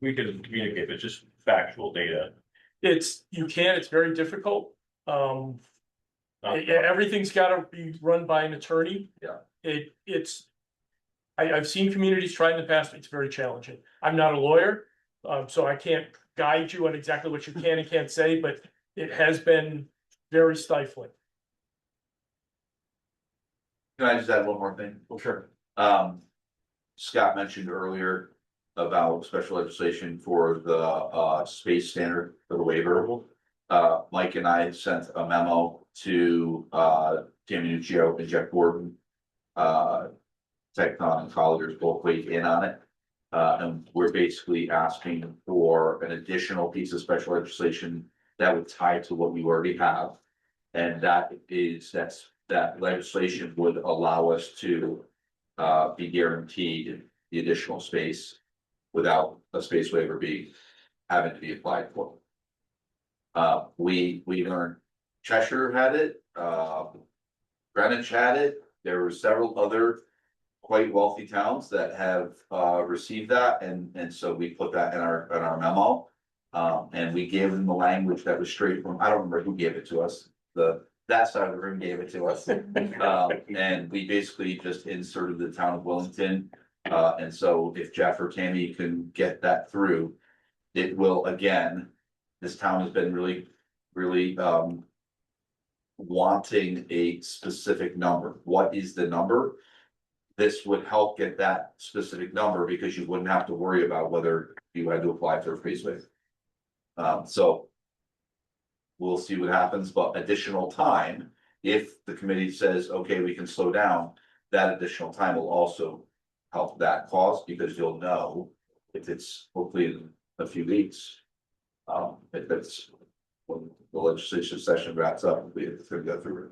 We can communicate, but just factual data. It's very difficult. Everything's gotta be run by an attorney. Yeah. I've seen communities try in the past, it's very challenging. I'm not a lawyer, so I can't guide you on exactly what you can and can't say, but it has been very stifling. Can I just add one more thing? well, sure. Scott mentioned earlier about special legislation for the space standard for the waiver. Mike and I sent a memo to Tammy Nuccio and Jeff Gordon. Tecton and Colliers both weighed in on it. And we're basically asking for an additional piece of special legislation that would tie to what we already have. And that legislation would allow us to be guaranteed the additional space without a space waiver having to be applied for. We learned Cheshire had it, Greenwich had it, there were several other quite wealthy towns that have received that, and so we put that in our memo. And we gave them the language that was straight from, I don't remember who gave it to us, that side of the room gave it to us. And we basically just inserted the town of Willington. And so if Jeff or Tammy can get that through, it will, again, this town has been really wanting a specific number. What is the number? This would help get that specific number because you wouldn't have to worry about whether you had to apply for a space waiver. So we'll see what happens, but additional time, if the committee says, okay, we can slow down, that additional time will also help that cause, because you'll know if it's hopefully in a few weeks. If it's when the legislation session wraps up, it's gonna go through.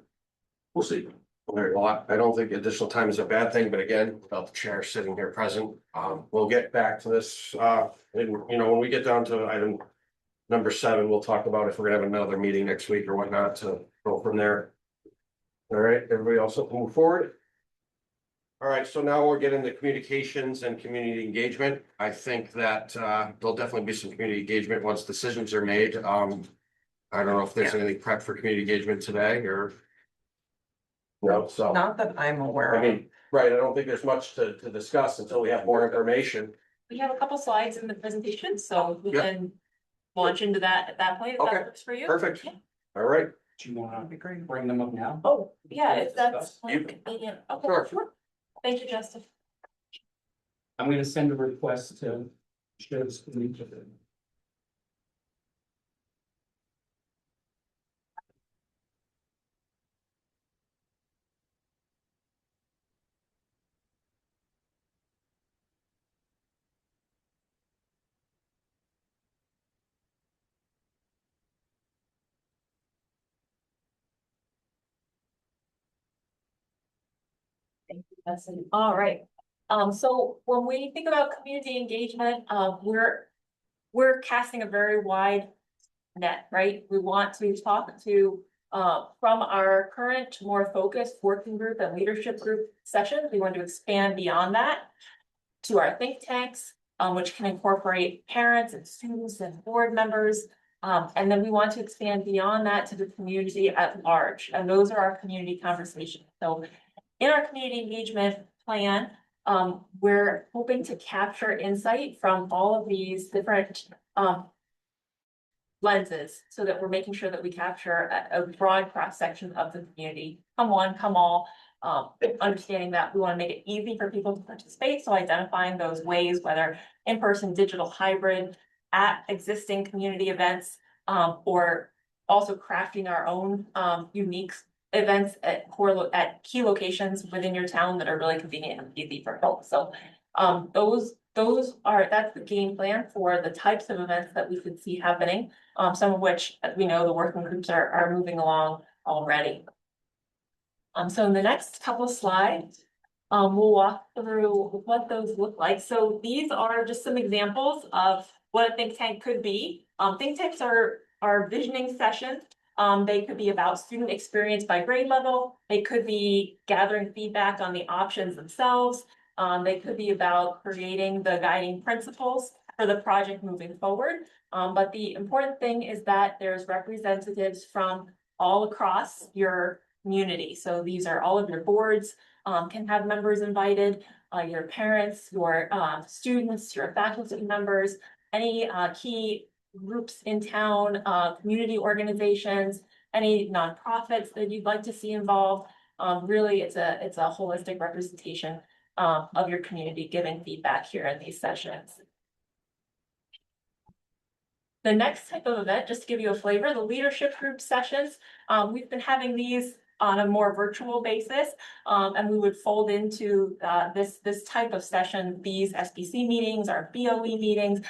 We'll see. There's a lot, I don't think additional time is a bad thing, but again, without the chair sitting here present, we'll get back to this, when we get down to item. Number 7, we'll talk about if we're gonna have another meeting next week or whatnot to go from there. All right, everybody else move forward. All right, so now we're getting to communications and community engagement. I think that there'll definitely be some community engagement once decisions are made. I don't know if there's anything prep for community engagement today or. No, so, Not that I'm aware I of. mean, right, I don't think there's much to discuss until we have more information. We have a couple slides in the presentation, so we Yeah. can launch into that at that point, if Okay. that works for you. Perfect. Yeah. All right, Do you wanna That'd be great. bring them up now? Oh, yeah, if that's. You- convenient. Sure. Okay, sure. Thank you, Justin. I'm gonna send a request to share the screen. Thank you, Justin. All right. So when we think about community engagement, we're casting a very wide net, right? We want to talk to, from our current more focused working group and leadership group sessions, we want to expand beyond that to our think tanks, which can incorporate parents and students and board members. And then we want to expand beyond that to the community at large, and those are our community conversations. So in our community engagement plan, we're hoping to capture insight from all of these different lenses, so that we're making sure that we capture a broad cross section of the community. Come one, come all. Understanding that we want to make it easy for people to participate, so identifying those ways, whether in-person, digital, hybrid, at existing community events, or also crafting our own unique events at key locations within your town that are really convenient and easy for folks. So that's the game plan for the types of events that we could see happening. Some of which we know the working groups are moving along already. So in the next couple of slides, we'll walk through what those look like. So these are just some examples of what a think tank could be. Think tanks are visioning sessions. They could be about student experience by grade level. They could be gathering feedback on the options themselves. They could be about creating the guiding principles for the project moving forward. But the important thing is that there's representatives from all across your community. So these are all of your boards, can have members invited, your parents, your students, your faculty members, any key groups in town, community organizations, any nonprofits that you'd like to see involved. Really, it's a holistic representation of your community giving feedback here in these sessions. The next type of event, just to give you a flavor, the leadership group sessions. We've been having these on a more virtual basis, and we would fold into this type of session, these SBC meetings, our BOE meetings.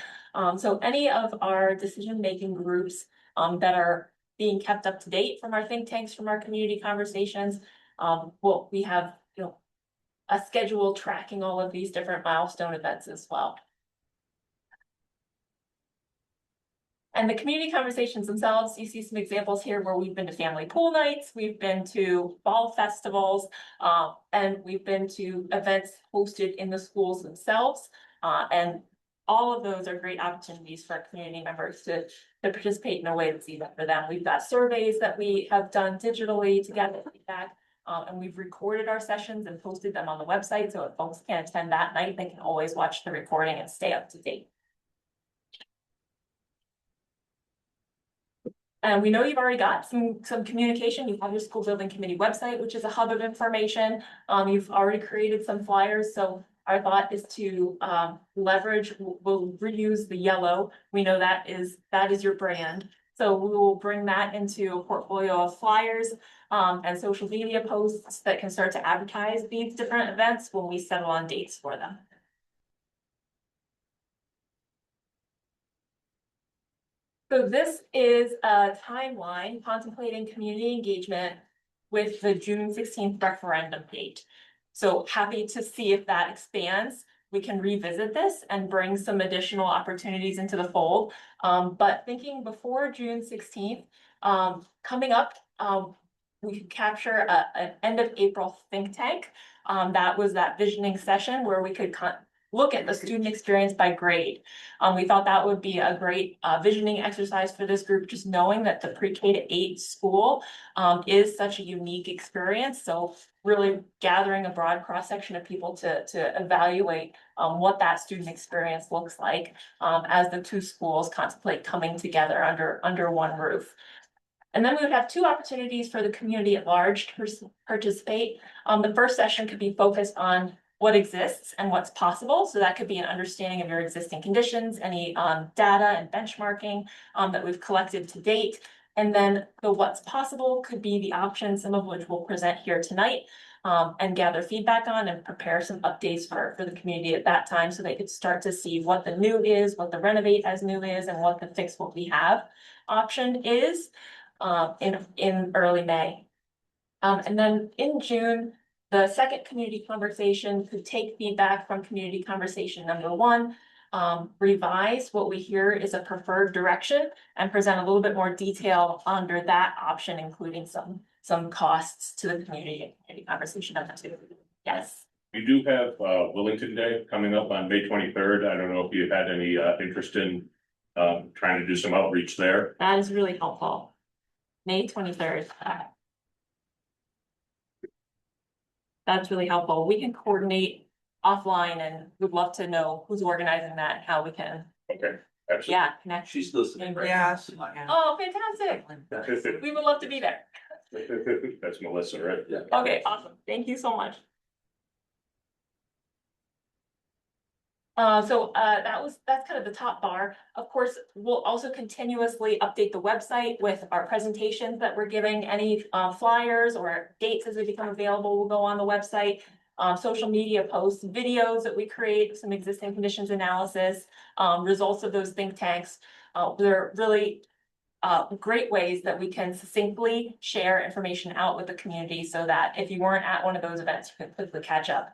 So any of our decision-making groups that are being kept up to date from our think tanks, from our community conversations, we have a schedule tracking all of these different milestone events as well. And the community conversations themselves, you see some examples here where we've been to family pool nights, we've been to fall festivals, and we've been to events hosted in the schools themselves. And all of those are great opportunities for community members to participate in a way that's easy for them. We've got surveys that we have done digitally to gather feedback. And we've recorded our sessions and posted them on the website, so if folks can't attend that night, they can always watch the recording and stay up to date. And we know you've already got some communication. You have your school building committee website, which is a hub of information. You've already created some flyers. So our thought is to leverage, we'll reuse the yellow. We know that is your brand. So we will bring that into a portfolio of flyers and social media posts that can start to advertise these different events when we settle on dates for them. So this is a timeline contemplating community engagement with the June 16th referendum date. So happy to see if that expands. We can revisit this and bring some additional opportunities into the fold. But thinking before June 16th, coming up, we could capture an end of April think tank. That was that visioning session where we could look at the student experience by grade. We thought that would be a great visioning exercise for this group, just knowing that the pre-K to 8 school is such a unique experience. So really gathering a broad cross-section of people to evaluate what that student experience looks like as the two schools contemplate coming together under one roof. And then we would have 2 opportunities for the community at large to participate. The first session could be focused on what exists and what's possible. So that could be an understanding of your existing conditions, any data and benchmarking that we've collected to date. And then the what's possible could be the options, some of which we'll present here tonight, and gather feedback on and prepare some updates for the community at that time so they could start to see what the new is, what the renovate as new is, and what the fix what we have option is in early May. And then in June, the second community conversation could take feedback from community conversation number 1, revise what we hear is a preferred direction, and present a little bit more detail under that option, including some costs to the community conversation number 2. Yes. We do have Willington Day coming up on May 23rd. I don't know if you've had any interest in trying to do some outreach there. That is really helpful. May 23rd. That's really helpful. We can coordinate offline and we'd love to know who's organizing that and how we can, Okay, absolutely. yeah, connect. She's listening right Yeah. Oh, fantastic. We would love to be there. That's Melissa, right? Yeah. Okay, awesome. Thank you so much. That's kind of the top bar. Of course, we'll also continuously update the website with our presentations that we're giving. Any flyers or dates as they become available will go on the website. Social media posts, videos that we create, some existing conditions analysis, results of those think tanks. They're really great ways that we can succinctly share information out with the community so that if you weren't at one of those events, you can quickly catch up.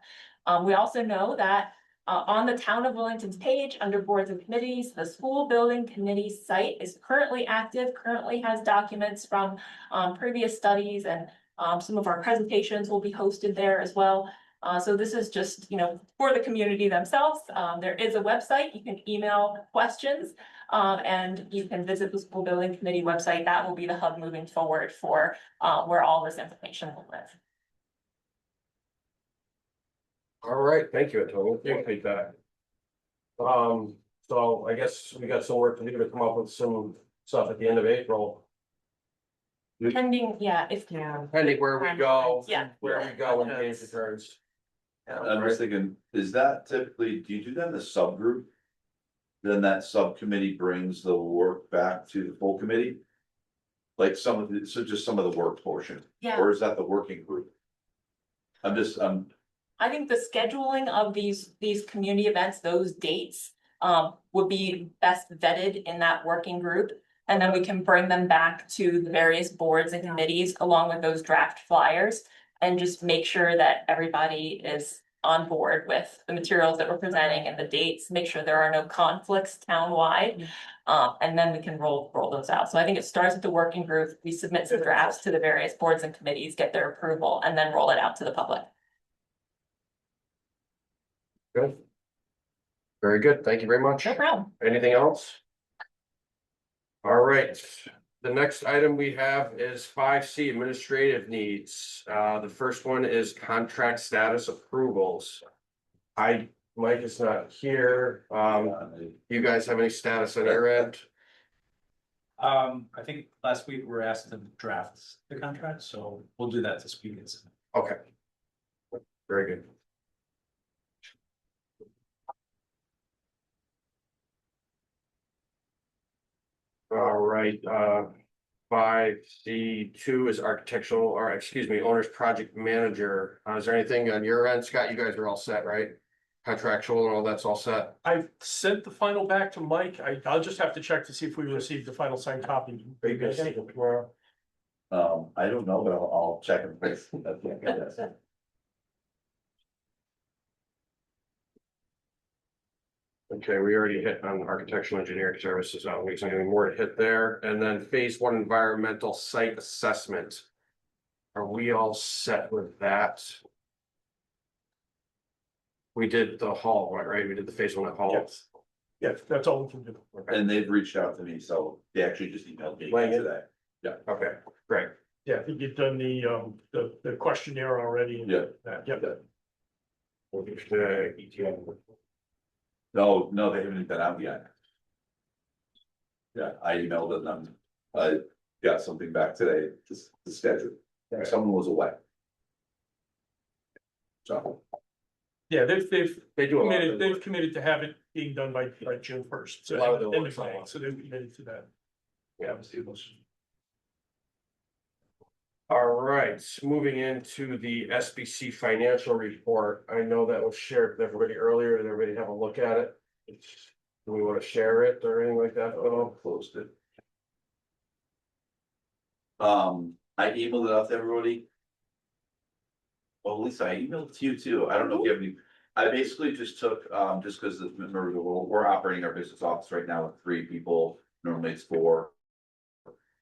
We also know that on the Town of Willington's page, under boards and committees, the school building committee site is currently active, currently has documents from previous studies, and some of our presentations will be hosted there as well. So this is just, for the community themselves. There is a website, you can email questions, and you can visit the school building committee website. That will be the hub moving forward for where all this information will live. All right, thank you, Antonio. Appreciate that. So I guess we got some work to do to come up with some stuff at the end of April. Pending, Depending where we go. Yeah. Where we go when James returns. I'm just thinking, is that typically, do you do that in a subgroup? Then that subcommittee brings the work back to the full committee? Like just some of the work portion, yeah. or is that the working group? I think the scheduling of these community events, those dates, would be best vetted in that working group. And then we can bring them back to the various boards and committees along with those draft flyers and just make sure that everybody is on board with the materials that we're presenting and the dates, make sure there are no conflicts townwide. And then we can roll those out. So I think it starts with the working group. We submit some drafts to the various boards and committees, get their approval, and then roll it out to the public. Good. Very good. Thank you very much. No problem. Anything else? All right. The next item we have is 5C administrative needs. The first one is contract status approvals. Mike is not here. You guys have any status on your end? I think last week we were asked to draft the contract, so we'll do that this week. Okay. Very good. All right, 5C2 is owner's project manager. Is there anything on your end, Scott? You guys are all set, right? Contractual and all that's all set? I sent the final back to Mike. I'll just have to check to see if we received the final signed copy. Are you guys see them tomorrow? I don't know, but I'll check in place. I can't get that. Okay, we already hit on architectural engineering services, I don't think there's anything more to hit there, and then phase one environmental site assessment. Are we all set with that? We did the hall, right? We did the phase one at hall. Yes. Yes, that's all we can do. And they've reached out to me, so they actually just emailed me Lang it? today. Okay, great. Yeah, I think you've done the questionnaire already. Yeah. Yep. ETN. No, they haven't been out yet. Yeah, I emailed them. I got something back today to schedule. Someone was away. So, Yeah, They do a lot of they've committed to have it being done by June first. A lot of the So work's on. so they're committed to that. Yeah. All right, moving into the SBC financial report. I know that was shared with everybody earlier. Did everybody have a look at it? Do we want to share it or anything like that? Oh, closed it. I emailed it out to everybody. Well, Lisa, I emailed it to you too. I don't know if you have any. I basically just took, just because remember, we're operating our business office right now with 3 people, normally it's 4.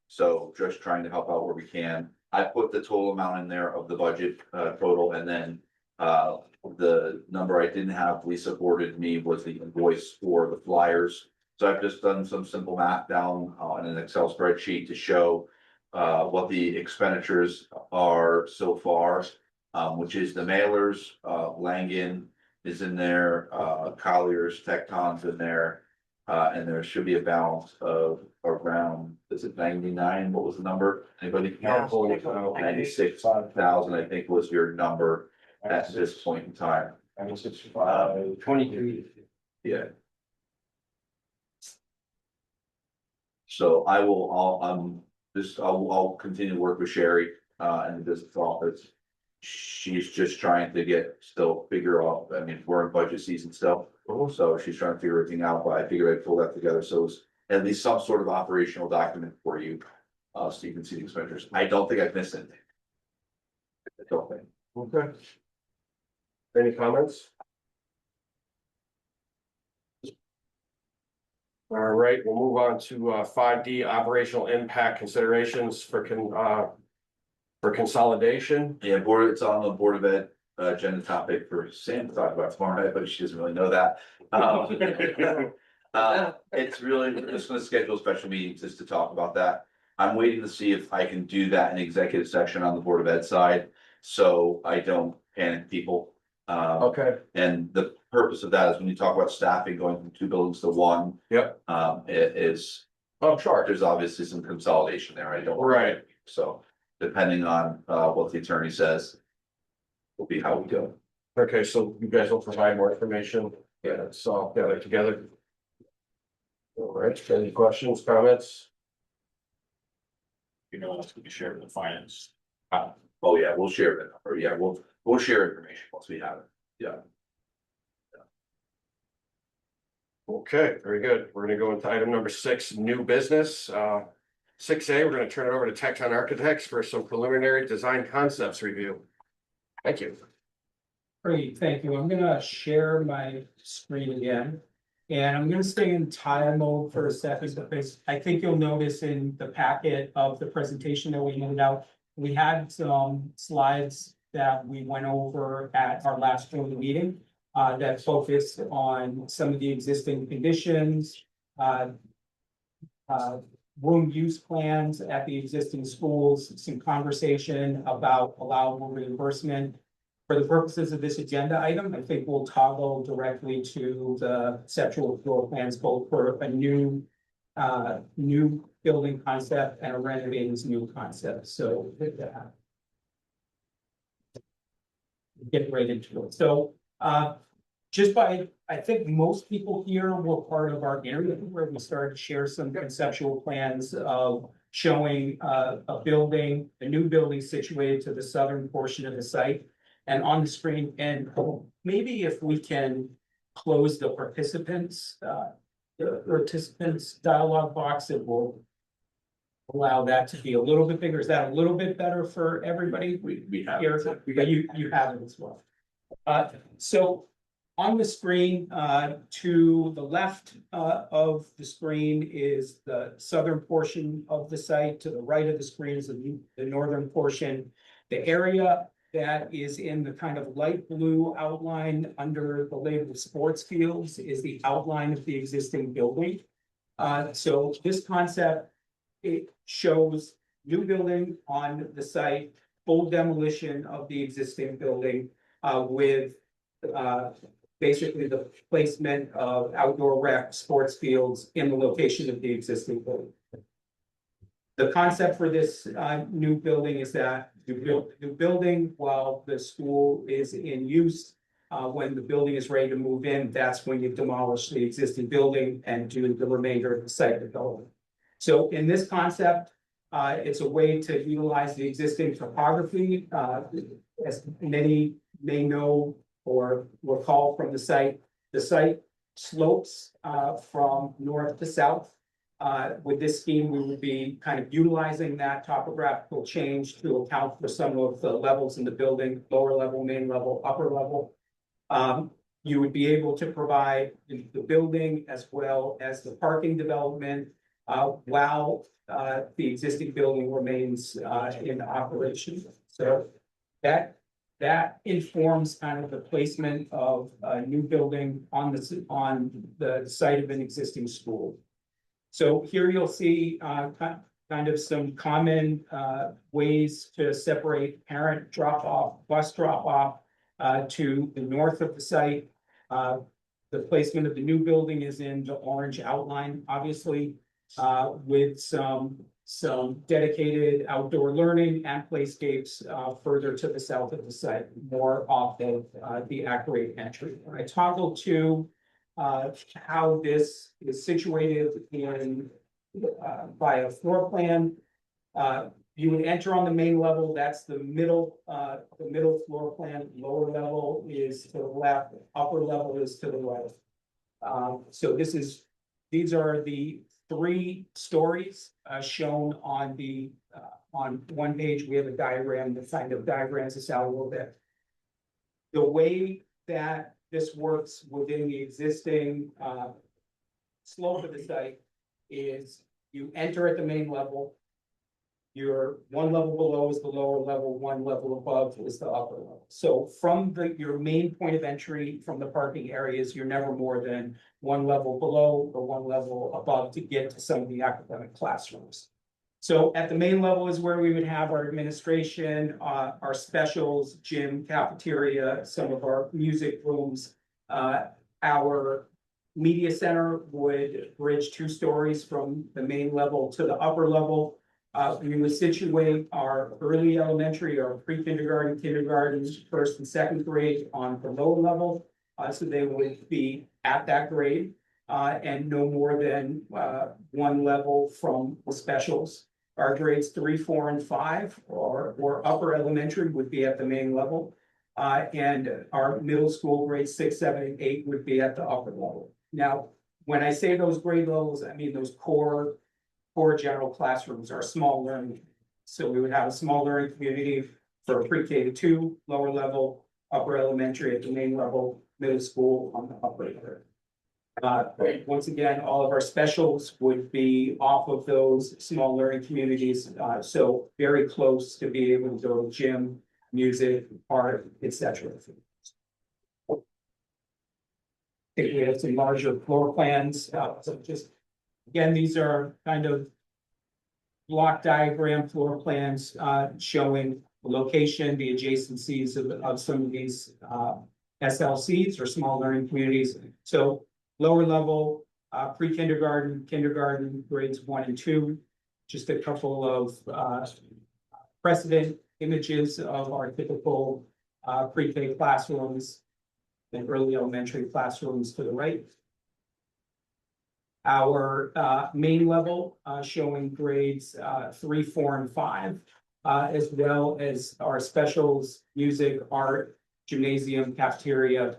So just trying to help out where we can. I put the total amount in there of the budget, total, and then, the number I didn't have Lisa forwarded me was the invoice for the flyers. So I've just done some simple math down on an Excel spreadsheet to show, what the expenditures are so far. Which is the mailers, Langen is in there, Collier's, Tecton's in there. And there should be a balance of around, is it 99? What was the number? Anybody? Yeah. 96,000, I think was your number at this point in time. 23. Yeah. So I'll continue to work with Sherry, in the business office. She's just trying to figure out, I mean, we're in budget season still, so she's trying to figure everything out, but I figured I'd pull that together, so it's at least some sort of operational document for you. So you can see the expenditures. I don't think I've missed anything. I don't think. Okay. Any comments? All right, we'll move on to 5D operational impact considerations for consolidation. Yeah, it's on the Board of Ed agenda topic for Sam to talk about tomorrow night, but she doesn't really know that. It's really, we're just gonna schedule special meetings just to talk about that. I'm waiting to see if I can do that in executive session on the Board of Ed side, so I don't panic people. Okay. And the purpose of that is when you talk about staffing going from 2 buildings to 1. Yep. It is, Oh, sure. there's obviously some consolidation there. I don't. Right. So depending on what the attorney says, will be how we go. Okay, so you guys will provide more information. Yeah, so gather it together. All right, any questions, comments? You know, that's gonna be shared with the finance. Oh, yeah, we'll share it, or yeah, we'll share information once we have it. Yeah. Okay, very good. We're gonna go into item number 6, new business. 6A, we're gonna turn it over to Tecton Architects for some preliminary design concepts review. Thank you. Great, thank you. I'm gonna share my screen again. And I'm gonna stay in tile mode for a second because I think you'll notice in the packet of the presentation that we handed out, we had some slides that we went over at our last joint meeting that focused on some of the existing conditions, room use plans at the existing schools, some conversation about allowable reimbursement. For the purposes of this agenda item, I think we'll toggle directly to the conceptual floor plans, both for a new building concept and a renovating new concept. So with that, get right into it. So I think most people here were part of our area where we started to share some conceptual plans of showing a new building situated to the southern portion of the site. And on the screen, and maybe if we can close the participants dialogue box, it will allow that to be a little bit bigger. Is that a little bit better for everybody? We have. Here, but you have it as well. So on the screen, to the left, of the screen is the southern portion of the site. To the right of the screen is the northern portion. The area that is in the kind of light blue outline under the label sports fields is the outline of the existing building. So this concept, it shows new building on the site, full demolition of the existing building, with basically the placement of outdoor rec sports fields in the location of the existing building. The concept for this new building is that you build the building while the school is in use. When the building is ready to move in, that's when you demolish the existing building and do the remainder of the site development. So in this concept, it's a way to utilize the existing topography. As many may know or recall from the site slopes from north to south. With this scheme, we would be kind of utilizing that topographical change to account for some of the levels in the building, lower level, main level, upper level. You would be able to provide the building as well as the parking development while the existing building remains in operation. So that informs kind of the placement of a new building on the site of an existing school. So here you'll see kind of some common ways to separate parent drop-off, bus drop-off to the north of the site. The placement of the new building is in the orange outline, obviously, with some dedicated outdoor learning and playscapes further to the south of the site, more off of the Accurate entry. When I toggle to how this is situated in by a floor plan. You would enter on the main level, that's the middle floor plan, lower level is to the left, upper level is to the right. So these are the 3 stories shown on on one page. We have a diagram that kind of diagrams this out a little bit. The way that this works within the existing slope of the site is you enter at the main level. Your one level below is the lower level, one level above is the upper level. So from your main point of entry from the parking areas, you're never more than one level below or one level above to get to some of the academic classrooms. So at the main level is where we would have our administration, our specials, gym, cafeteria, some of our music rooms. Our media center would bridge 2 stories from the main level to the upper level. We would situate our early elementary, our pre-kindergarten, kindergarten, first and second grade on the lower level. So they would be at that grade and no more than 1 level from the specials. Our grades 3, 4, and 5 or upper elementary would be at the main level. And our middle school grades 6, 7, and 8 would be at the upper level. Now, when I say those grade levels, I mean those core general classrooms are small learning. So we would have a small learning community for pre-K to 2, lower level, upper elementary at the main level, middle school on the upper level. Once again, all of our specials would be off of those small learning communities. So very close to be able to go to gym, music, art, etc. I think we have some larger floor plans. So just again, these are kind of block diagram floor plans showing the location, the adjacencies of some of these SLCs or small learning communities. So lower level, pre-kindergarten, kindergarten, grades 1 and 2, just a couple of precedent images of our typical pre-K classrooms and early elementary classrooms to the right. Our main level showing grades 3, 4, and 5, as well as our specials, music, art, gymnasium, cafeteria,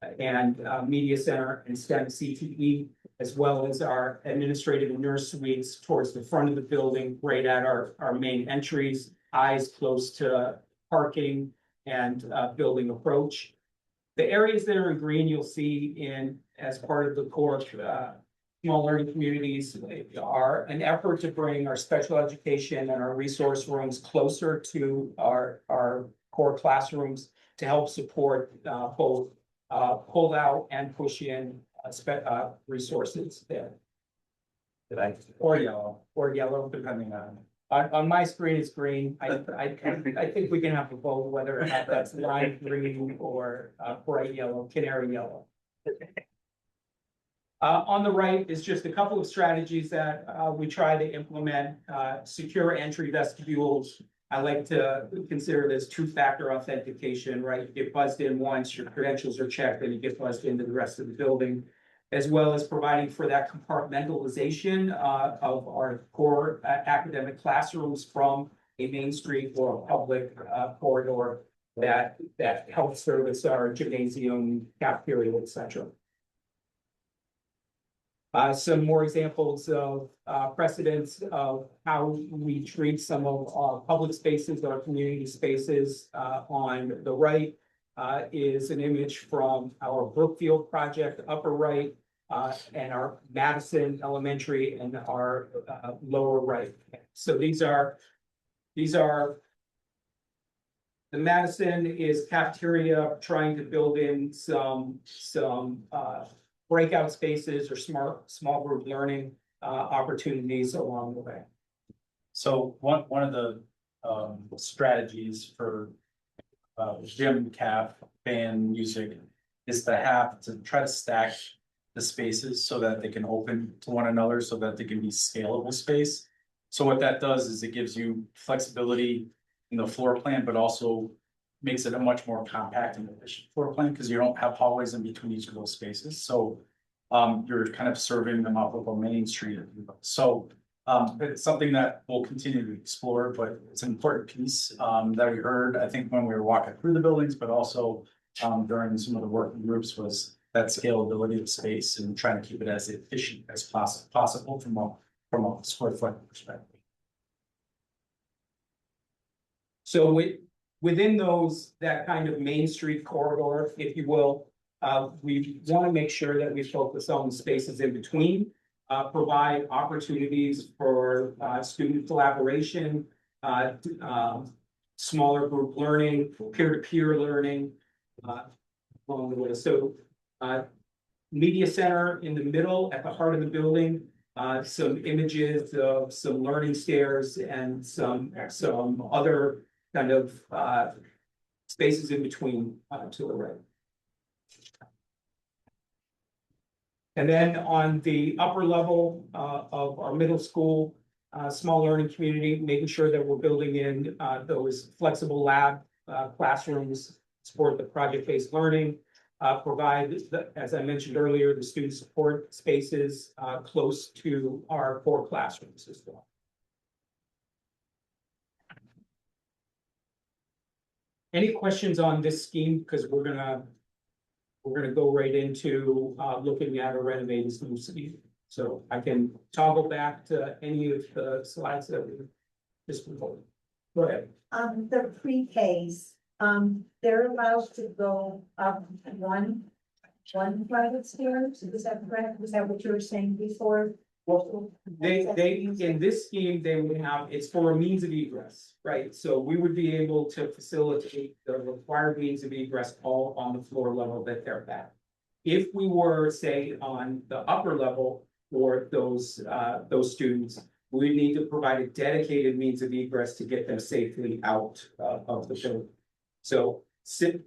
and Media Center and STEM CTE, as well as our administrative and nurse suites towards the front of the building, right at our main entries, eyes close to parking and building approach. The areas that are in green, you'll see in as part of the core small learning communities are an effort to bring our special education and our resource rooms closer to our core classrooms to help support both pull out and push in resources there. Or yellow, depending on my screen, it's green. I think we can have a vote whether or not that's lime green or bright yellow, canary yellow. On the right is just a couple of strategies that we try to implement. Secure entry vestibules. I like to consider this two-factor authentication, right? You get buzzed in once, your credentials are checked, and you get buzzed into the rest of the building, as well as providing for that compartmentalization of our core academic classrooms from a main street or a public corridor that helps service our gymnasium, cafeteria, et cetera. Some more examples of precedents of how we treat some of our public spaces, our community spaces. On the right is an image from our Brookfield project, upper right, and our Madison Elementary and our lower right. So these are the Madison is cafeteria trying to build in some breakout spaces or small group learning opportunities along the way. So one of the strategies for gym, caf, band, music is to try to stack the spaces so that they can open to one another, so that they can be scalable space. So what that does is it gives you flexibility in the floor plan, but also makes it a much more compact and efficient floor plan because you don't have hallways in between each of those spaces. So you're kind of serving them off of a main street. So it's something that we'll continue to explore, but it's an important piece that we heard, I think, when we were walking through the buildings, but also during some of the working groups was that scalability of space and trying to keep it as efficient as possible from a square foot perspective. So within that kind of main street corridor, if you will, we want to make sure that we focus on the spaces in between, provide opportunities for student collaboration, smaller group learning, peer-to-peer learning along the way. So Media Center in the middle at the heart of the building, some images of some learning stairs and some other kind of spaces in between to the right. And then on the upper level of our middle school, small learning community, making sure that we're building in those flexible lab classrooms, support the project-based learning, provide, as I mentioned earlier, the student support spaces close to our core classrooms as well. Any questions on this scheme? Because we're gonna go right into looking at a renovated school scheme. So I can toggle back to any of the slides that we just proposed. Go ahead. The pre-Ks, they're allowed to go up one private stairs. Is that correct? Was that what you were saying before? Well, they in this scheme, they would have, it's for a means of egress, right? So we would be able to facilitate the required means of egress all on the floor level that they're at. If we were, say, on the upper level for those students, we need to provide a dedicated means of egress to get them safely out of the building. So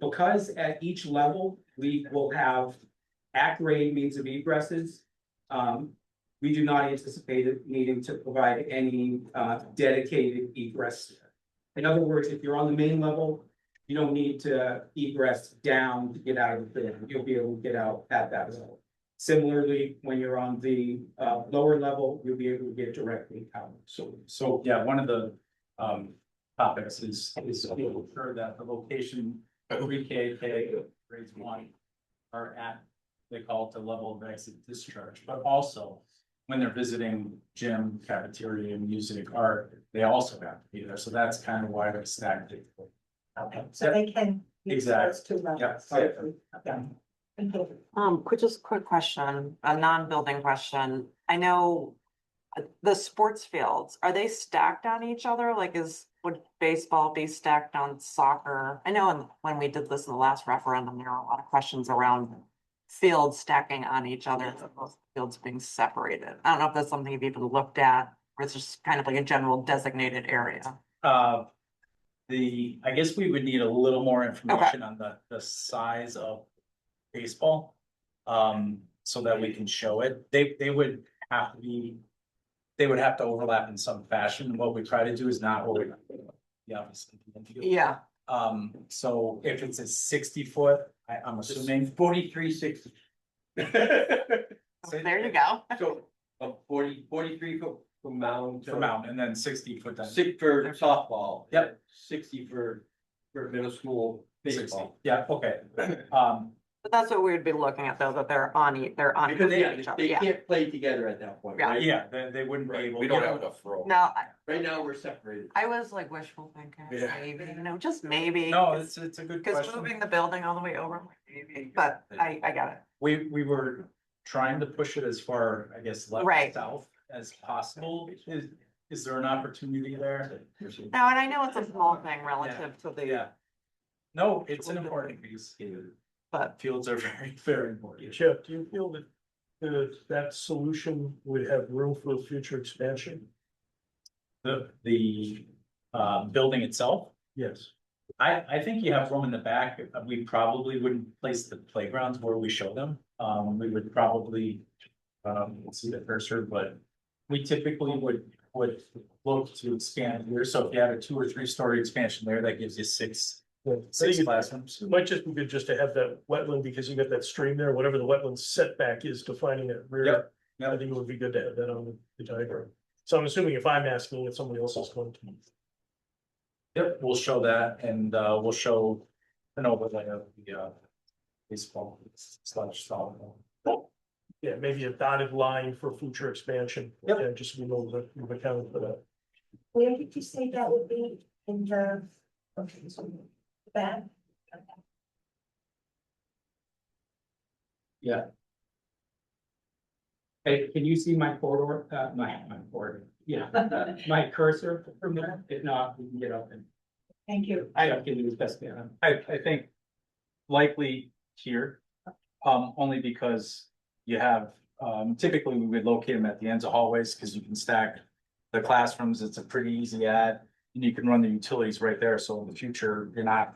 because at each level, we will have at-grade means of egresses, we do not anticipate needing to provide any dedicated egress. In other words, if you're on the main level, you don't need to egress down to get out of the building. You'll be able to get out at that level. Similarly, when you're on the lower level, you'll be able to get directly out. So yeah, one of the topics is making sure that the location pre-K, grades 1 are at, they call it the level of exit discharge, but also when they're visiting gym, cafeteria, and music, art, they also have to be there. So that's kind of why they're stacked. Okay, so they can. use those two levels. Yeah. Okay. Thank you. Quick question, a non-building question. I know the sports fields, are they stacked on each other? Like would baseball be stacked on soccer? I know when we did this in the last referendum, there were a lot of questions around fields stacking on each other, as opposed to fields being separated. I don't know if that's something you've even looked at, or it's just kind of like a general designated area. I guess we would need a little more information on the size of baseball. So that we can show it. They would have to be, they would have to overlap in some fashion. What we try to do is not overlap. Yeah, obviously. Yeah. So if it's a 60-foot, I'm assuming 4360. There you go. So, 43 from mound. for mountain, and then 60-foot. Then 6 for softball. Yep. 60 for middle school 60. baseball. Yeah, okay. But that's what we would be looking at though, that they're on each Because other. they Yeah. can't play together at that point, Yeah. right? Yeah, they wouldn't be able. We don't have enough room. No, Right now, we're separated. I was like wishful thinking, Yeah. maybe, just maybe. No, it's a good Cause question. moving the building all the way over, maybe, but I got it. We were trying to push it as far, I guess, left Right. south as possible. Is there an opportunity there? No, and I know it's a small thing relative to the, Yeah. No, it's an important piece. but Fields are very, very important. Jeff, do you feel that that solution would have room for future expansion? The building itself, Yes. I think you have room in the back. We probably wouldn't place the playgrounds where we show them. We would probably, let's see the cursor, but we typically would look to expand here. So if you have a 2 or 3 story expansion there, that gives you six classrooms. It might just be good just to have that wetland, because you got that stream there, whatever the wetland setback is defining that rear. Yep. I think it would be good to have that on the diagram. So I'm assuming if I'm asking it, somebody else is going to. Yep, we'll show that, and we'll show an overlay of the baseball slash softball. Yeah, maybe a dotted line for future expansion. Yep. Yeah, just so we know that we've accounted for that. Where did you say that would be in the? Okay, so back. Yeah. Hey, can you see my corridor, my corridor, yeah, my cursor from there? If not, we can get up and Thank you. I can do as best I can. I think likely here, only because you have, typically we would locate them at the ends of hallways, because you can stack the classrooms. It's a pretty easy add, and you can run the utilities right there. So in the future, you're not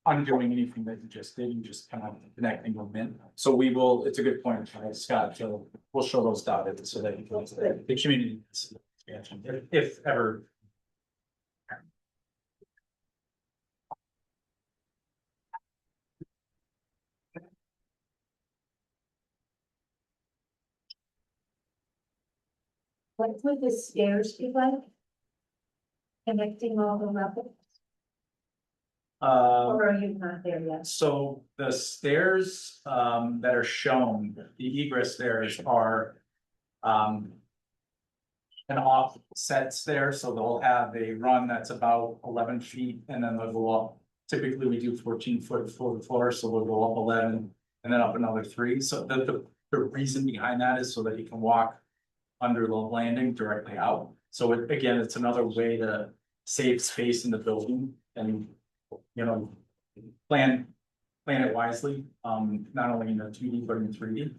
undoing anything that you just did, you just kind of connecting them in. So we will, it's a good point, Scott, so we'll show those dotted so that you can, the community expansion, if ever. What would the stairs be like? Connecting all the levels, or are you not there yet? So the stairs that are shown, the egress stairs are an offset stair, so they'll have a run that's about 11 feet, and then they'll go up. Typically, we do 14-foot floor to floor, so we'll go up 11 and then up another 3. So the reason behind that is so that you can walk under the landing directly out. So again, it's another way to save space in the building and, you know, plan it wisely, not only in the 2D, but in 3D.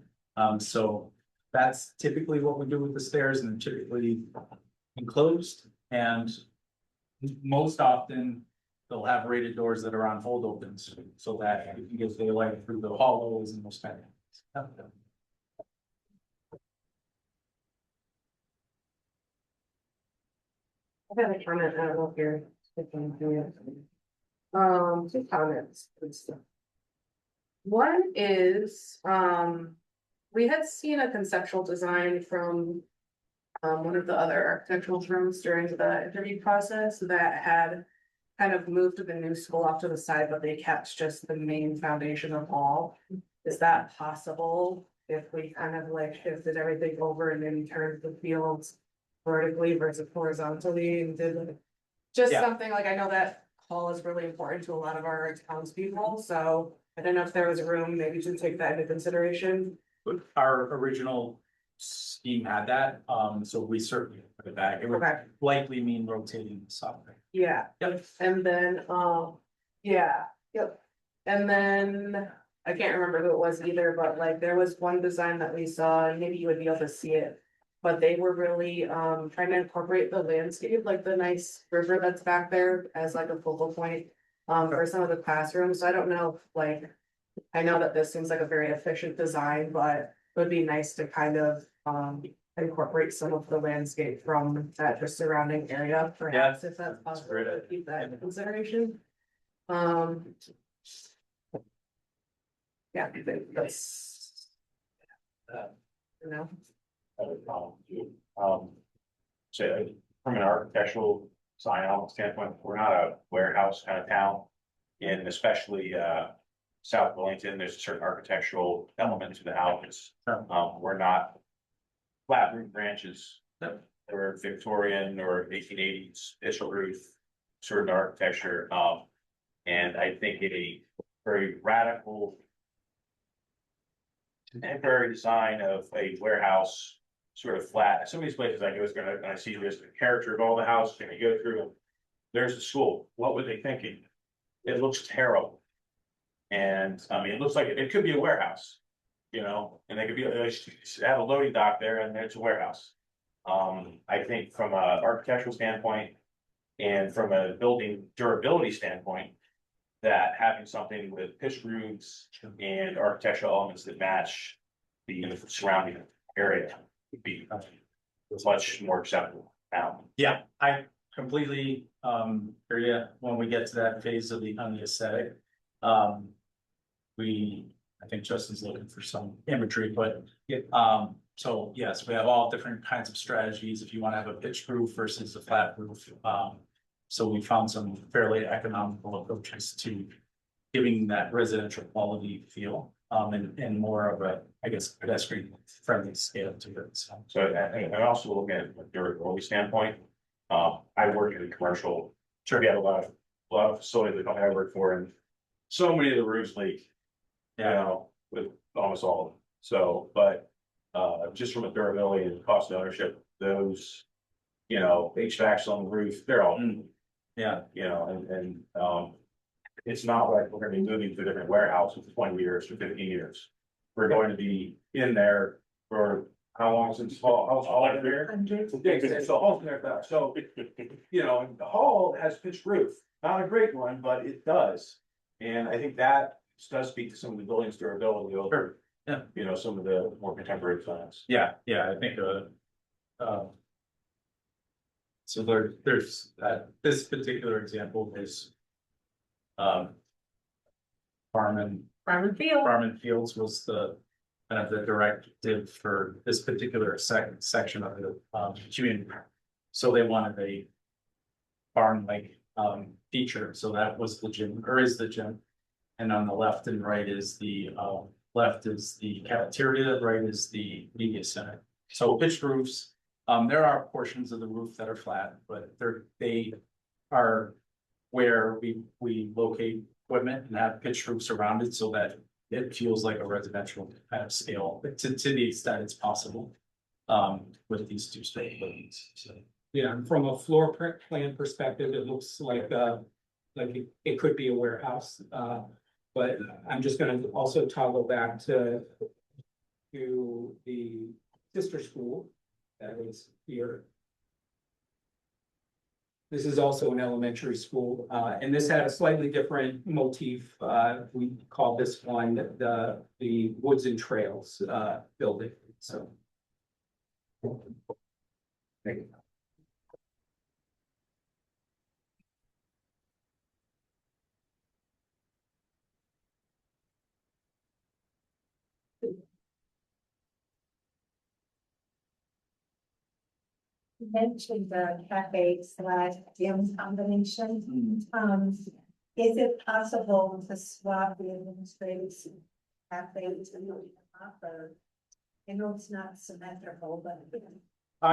So that's typically what we do with the stairs, and they're typically enclosed, and most often they'll have rated doors that are on hold opens so that you can get daylight through the hollows and those kind of things. I got a comment, I don't know if you're. Two comments. One is, we had seen a conceptual design from. One of the other architectural firms during the interview process that had kind of moved the new school off to the side, but they kept just the main foundation of all. is that possible? If we kind of like shifted everything over and then turned the fields vertically versus horizontally and did like. Just Yeah. something like, I know that hall is really important to a lot of our townspeople, so I don't know if there was room maybe to take that into consideration. Our original scheme had that, so we certainly put it back. It would Okay, likely mean rotating something. yeah, Yep. and then, yeah, yep. And then, I can't remember who it was either, but like, there was one design that we saw, and maybe you would be able to see it. But they were really, trying to incorporate the landscape, like the nice river that's back there as like a focal point. For some of the classrooms, so I don't know, if, like, I know that this seems like a very efficient design, but it would be nice to kind of, incorporate some of the landscape from that just surrounding area, perhaps, if that's possible, great to idea. keep that in consideration. Yeah, I think that's. You know, I would probably do. So from an architectural design element standpoint, we're not a warehouse kind of town. And especially South Willington, there's a certain architectural element to the houses. We're not flat roof branches. They're Victorian or 1880s initial roof, certain architecture. And I think a very radical temporary design of a warehouse, sort of flat. Some of these places I go is gonna, I see this character of all the houses, and you go through them. There's the school. What were they thinking? It looks terrible. And I mean, it looks like it could be a warehouse, you know, and they could be, they should have a loading dock there and it's a warehouse. I think from a architectural standpoint and from a building durability standpoint, that having something with pitched roofs and architectural elements that match the surrounding area would be much more acceptable now. Yeah, I completely hear you when we get to that phase of on the aesthetic. I think Justin's looking for some imagery, but so yes, we have all different kinds of strategies if you want to have a pitched roof versus a flat roof. So we found some fairly economical approaches to giving that residential quality feel, and more of a, I guess, pedestrian friendly scale to it. So I also look at a durability standpoint. I work in commercial, sure, we have a lot of facilities that I work for, and so many of the roofs leak. You know, with almost all of them. So, but just from a durability and cost of ownership, those, you know, HVACs on the roof, they're all, Yeah, you know, and it's not like we're gonna be moving to a different warehouse for 20 years or 15 years. We're going to be in there for how long since hall in there? Yeah, so hall's in there, so, you know, the hall has pitched roof, not a great one, but it does. And I think that does speak to some of the building's durability over, yeah, you know, some of the more contemporary plans. yeah, I think so there's that, this particular example is Farman Fields was the kind of the directive for this particular section of the community. So they wanted a farm-like feature, so that was the gym, or is the gym. And on the left and right is the left is the cafeteria, right is the media center. So pitched roofs, there are portions of the roof that are flat, but they are where we locate equipment and have pitched roofs around it so that it feels like a residential kind of scale to the extent it's possible with these two state buildings. So. Yeah, and from a floor plan perspective, it looks like it could be a warehouse. But I'm just gonna also toggle back to the sister school that is here. This is also an elementary school, and this had a slightly different motif. We call this one the Woods and Trails building, so. Thank you. You mentioned the cafe/gym combination. Is it possible to swap the administrative cafe to offer? I know it's not symmetrical, but.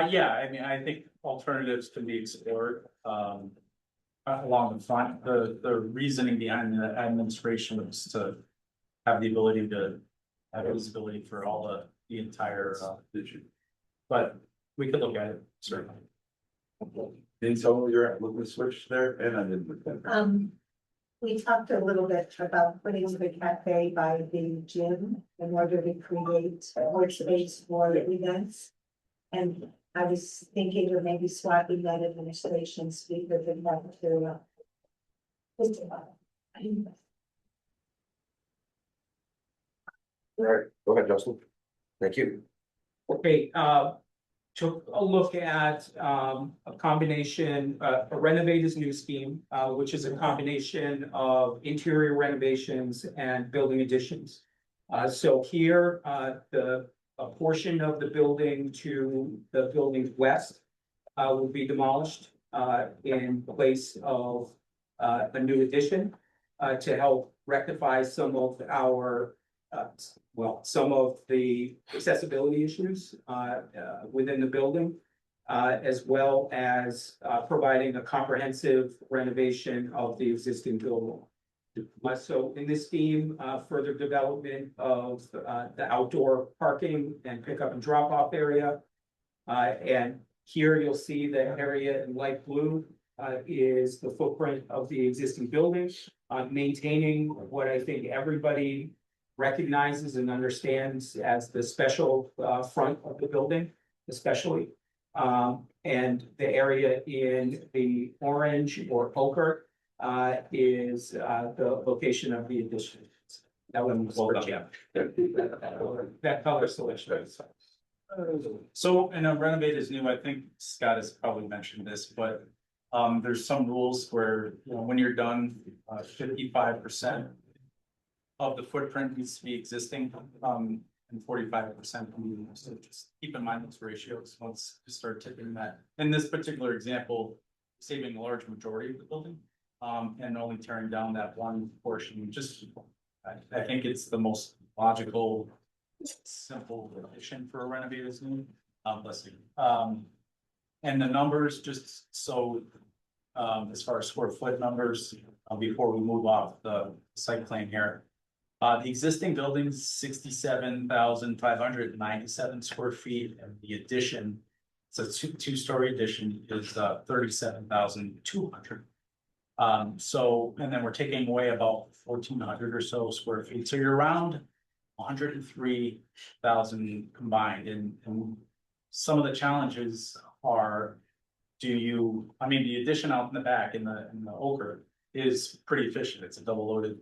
Yeah, I mean, I think alternatives can be explored, along the front. The reasoning behind the administration was to have the ability to have visibility for all the entire, but we could look at it, certainly. Didn't tell me you're looking to switch there, and I didn't. We talked a little bit about putting the cafe by the gym in order to create more space for events. And I was thinking of maybe swapping that administration speaker to have to. All right, go ahead, Justin. Thank you. Okay, took a look at a combination, a renovate is new scheme, which is a combination of interior renovations and building additions. So here, a portion of the building to the building west will be demolished in place of a new addition to help rectify some of our some of the accessibility issues within the building, as well as providing a comprehensive renovation of the existing building. So in this scheme, further development of the outdoor parking and pickup and drop off area. And here you'll see the area in light blue is the footprint of the existing building, maintaining what I think everybody recognizes and understands as the special front of the building, especially. And the area in the orange or ochre is the location of the addition. That one was for Jeff. That color selection. So, and a renovate is new, I think Scott has probably mentioned this, but there's some rules where, you know, when you're done, 55% of the footprint needs to be existing, and 45% new. So just keep in mind those ratios once you start tipping that. In this particular example, saving a large majority of the building, and only tearing down that one portion, just, I think it's the most logical, simple addition for a renovated new, bless you. And the numbers, just so, as far as square foot numbers, before we move off the site plan here. The existing building's 67,597 square feet, and the addition, so two-story addition is 37,200. So, and then we're taking away about 1,400 or so square feet, so you're around 103,000 combined, and some of the challenges are, I mean, the addition out in the back in the ochre is pretty efficient. It's a double loaded.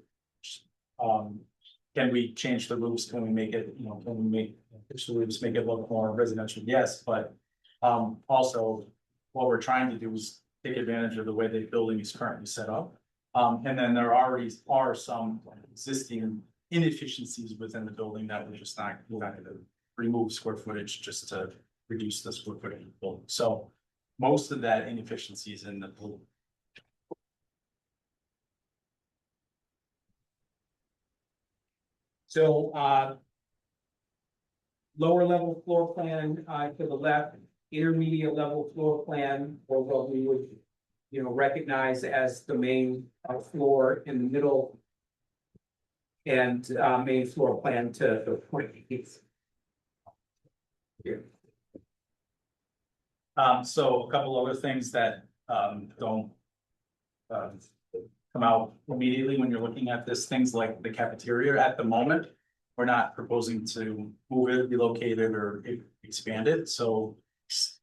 Can we change the roofs? Can we make it, can we make the roofs make it look more residential? Yes, but also what we're trying to do is take advantage of the way the building is currently set up. And then there already are some existing inefficiencies within the building that we're not going to remove square footage just to reduce the square footage of the building. So most of that inefficiency is in the building. So lower level floor plan to the left, intermediate level floor plan, or what we would recognize as the main floor in the middle, and main floor plan to the east. Here. So a couple other things that don't come out immediately when you're looking at this, things like the cafeteria. At the moment, we're not proposing to move it, relocate it, or expand it. So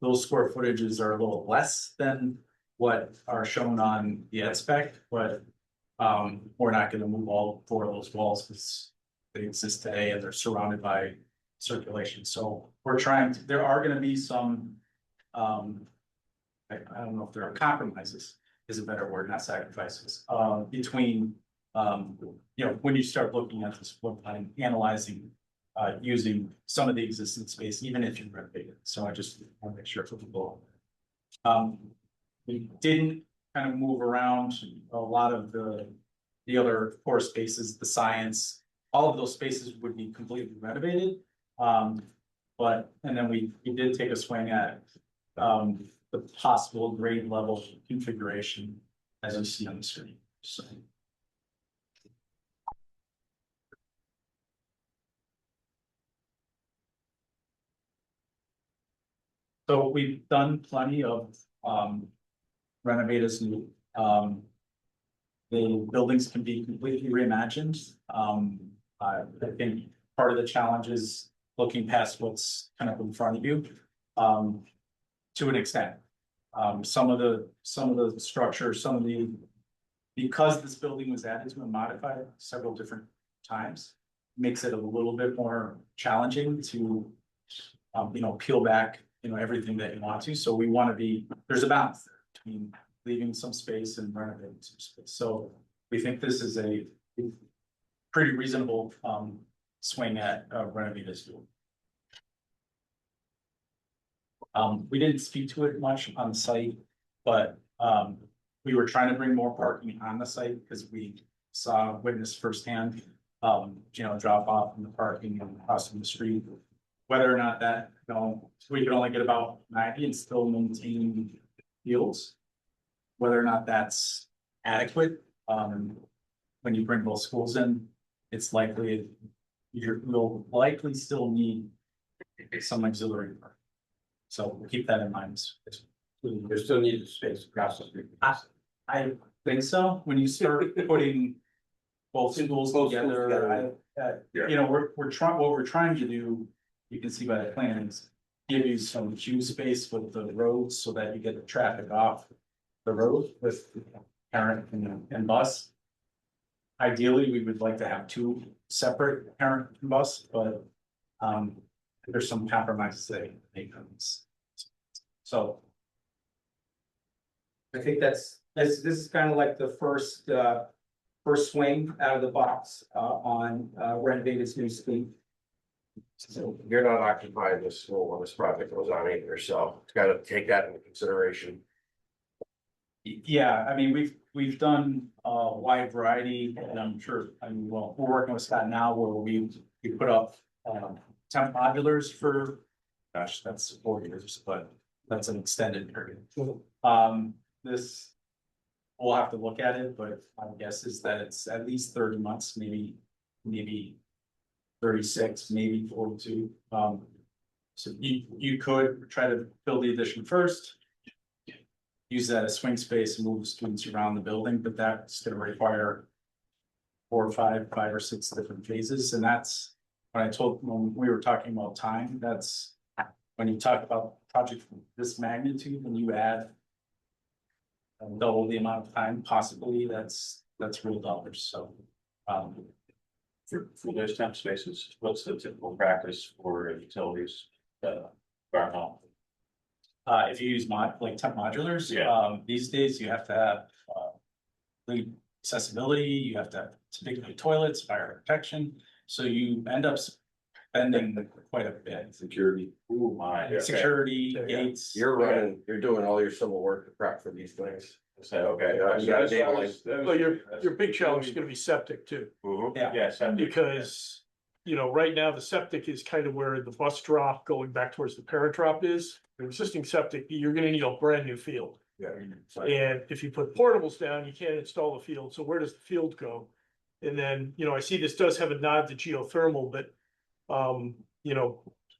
those square footages are a little less than what are shown on the ed spec, but we're not going to move all four of those walls because they exist today and they're surrounded by circulation. So we're trying to, there are going to be some, I don't know if there are compromises is a better word, not sacrifices, between, when you start looking at this floor plan, analyzing, using some of the existing space, even if you renovate it. So I just want to make sure for people. We didn't kind of move around a lot of the other core spaces, the science, all of those spaces would be completely renovated. But, and then we did take a swing at, the possible grade level configuration as you see on the screen, so. So we've done plenty of, renovate as new, the buildings can be completely reimagined. I think part of the challenge is looking past what's kind of in front of you, to an extent. Some of the structures, because this building was added to and modified several different times, makes it a little bit more challenging to, peel back, everything that you want to. So we want to be, there's a balance there between leaving some space and renovating some space. So we think this is a pretty reasonable, swing at renovating this school. We didn't speak to it much on the site, but we were trying to bring more parking on the site because we witnessed firsthand, drop off in the parking and crossing the street. Whether or not that, we could only get about 90 and still maintain fields. Whether or not that's adequate, when you bring both schools in, it's likely you'll likely still need some auxiliary park. So we'll keep that in mind. There still needs space across the street. I think so. When you start putting both schools together, what we're trying to do, you can see by the plans, give you some queue space with the roads so that you get the traffic off the road with parent and bus. Ideally, we would like to have two separate parent and bus, but there's some compromises that make things. So I think this is kind of like the first swing out of the box on renovated new school. So you're not occupying this school when this project goes on either, so it's got to take that into consideration. Yeah, I mean, we've done a wide variety, and I'm sure, we're working with Scott now where we put up temp modulars for, gosh, that's 4 years, but that's an extended period. This, we'll have to look at it, but my guess is that it's at least 30 months, maybe 36, maybe 42. So you could try to build the addition first, use that as swing space and move students around the building, but that's going to require 4 or 5 or 6 different phases. And that's when we were talking about time, that's when you talk about project from this magnitude, when you add double the amount of time, possibly that's real dollars. So for those temp spaces, what's the typical practice for utilities? Environmental? If you use temp modulars, these days you have to have accessibility, you have to have typically toilets, fire protection. So you end up spending quite a bit. Security. Ooh, my. Security, gates. You're doing all your civil work to prep for these things. Say, okay. You got a deadline. Well, your big challenge is gonna be septic too, Yeah. Yes. because, right now the septic is kind of where the bus drop going back towards the parent drop is. The existing septic, you're gonna need a brand new field. Yeah. And if you put portables down, you can't install the field. So where does the field go? And then, I see this does have a nod to geothermal, but,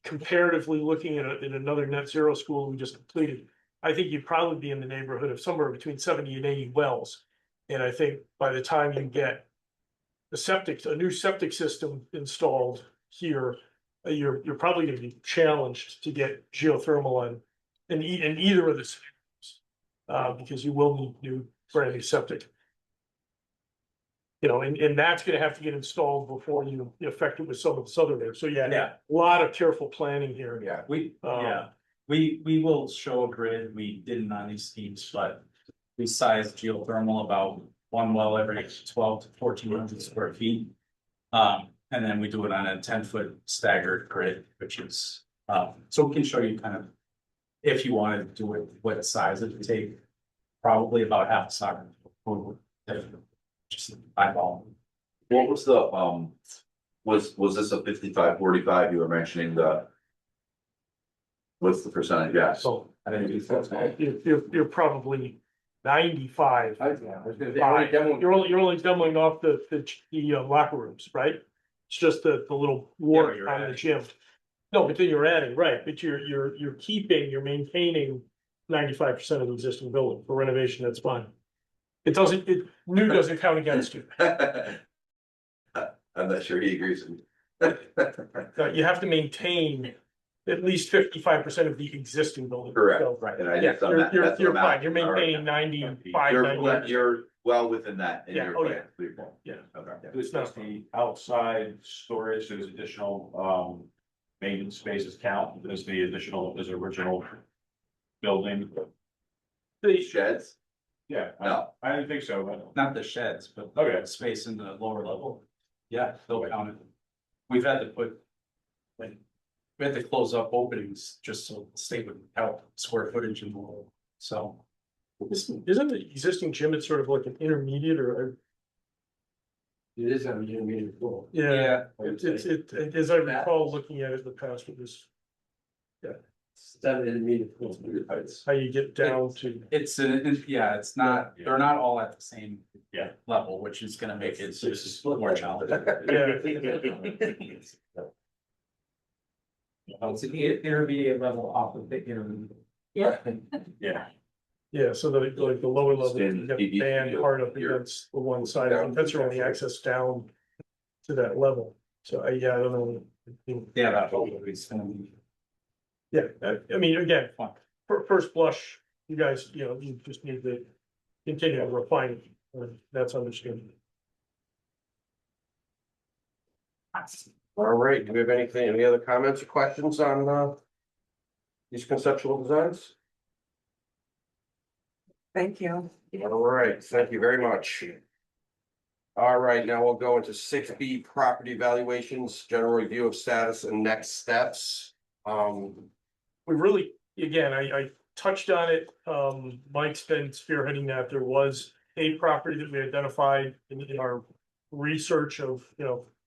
comparatively looking at another net zero school we just completed, I think you'd probably be in the neighborhood of somewhere between 70 and 80 wells. And I think by the time you get a new septic system installed here, you're probably gonna be challenged to get geothermal in either of the scenarios. Because you will need new brand new septic. And that's gonna have to get installed before you affect it with some of this other there. So yeah, Yeah. a lot of careful planning here. Yeah. We will show a grid. We didn't on these schemes, but we sized geothermal about one well every 12 to 1400 square feet. And then we do it on a 10-foot staggered grid, which is, so we can show you kind of, if you want to do it, what size it would take, probably about half a soccer. Just eyeball. What was the Was this a 55-45? You were mentioning what's the percentage? Yes. So I didn't do that. you're probably 95. Already demoed. You're only demoing off the locker rooms, right? It's just the little ward you're on the adding. gym. No, but then you're adding, right, but you're maintaining 95% of the existing building for renovation, that's fine. New doesn't count against you. I'm not sure he agrees with me. You have to maintain at least 55% of the existing building. Correct. So, Right. And I yeah, just done that. That's you're what I'm fine, you're asking. All right. maintaining 95, You're, 98. you're well within that. in Yeah, your oh, plan. Yeah. Okay. This is the outside storage, there's additional, maintenance spaces count, there's the additional, there's original building. The, Sheds? Yeah, No. I didn't think so, but. Not the sheds, but Okay. the space in the lower level. Yeah, they'll count it. We've had to put. Like, we had to close up openings just so the state would count square footage and all, so. isn't the existing gym, it's sort of like an intermediate or? It is an intermediate floor. Yeah, as I recall, looking at it in the past, it was It's an intermediate floor. how you get down to. Yeah, it's not, Yeah. they're not all at the same. Yeah. Level, which is gonna make it just more challenging. It's an intermediate level off of the intermediate. Yeah. Yeah. Yeah, so the lower level, Stand- you got the band hard up against the one side, I think that's your only access down to that level. So I don't know. Yeah, that whole is gonna be. Yeah, I mean, again, first blush, you guys, you just need to continue to refine it, that's understandable. All right, do we have any other comments or questions on these conceptual designs? Thank you. All right, thank you very much. All right, now we'll go into 6B property valuations, general review of status and next steps. We really, again, I touched on it, Mike's been spearheading that, there was a property that we identified in our research of,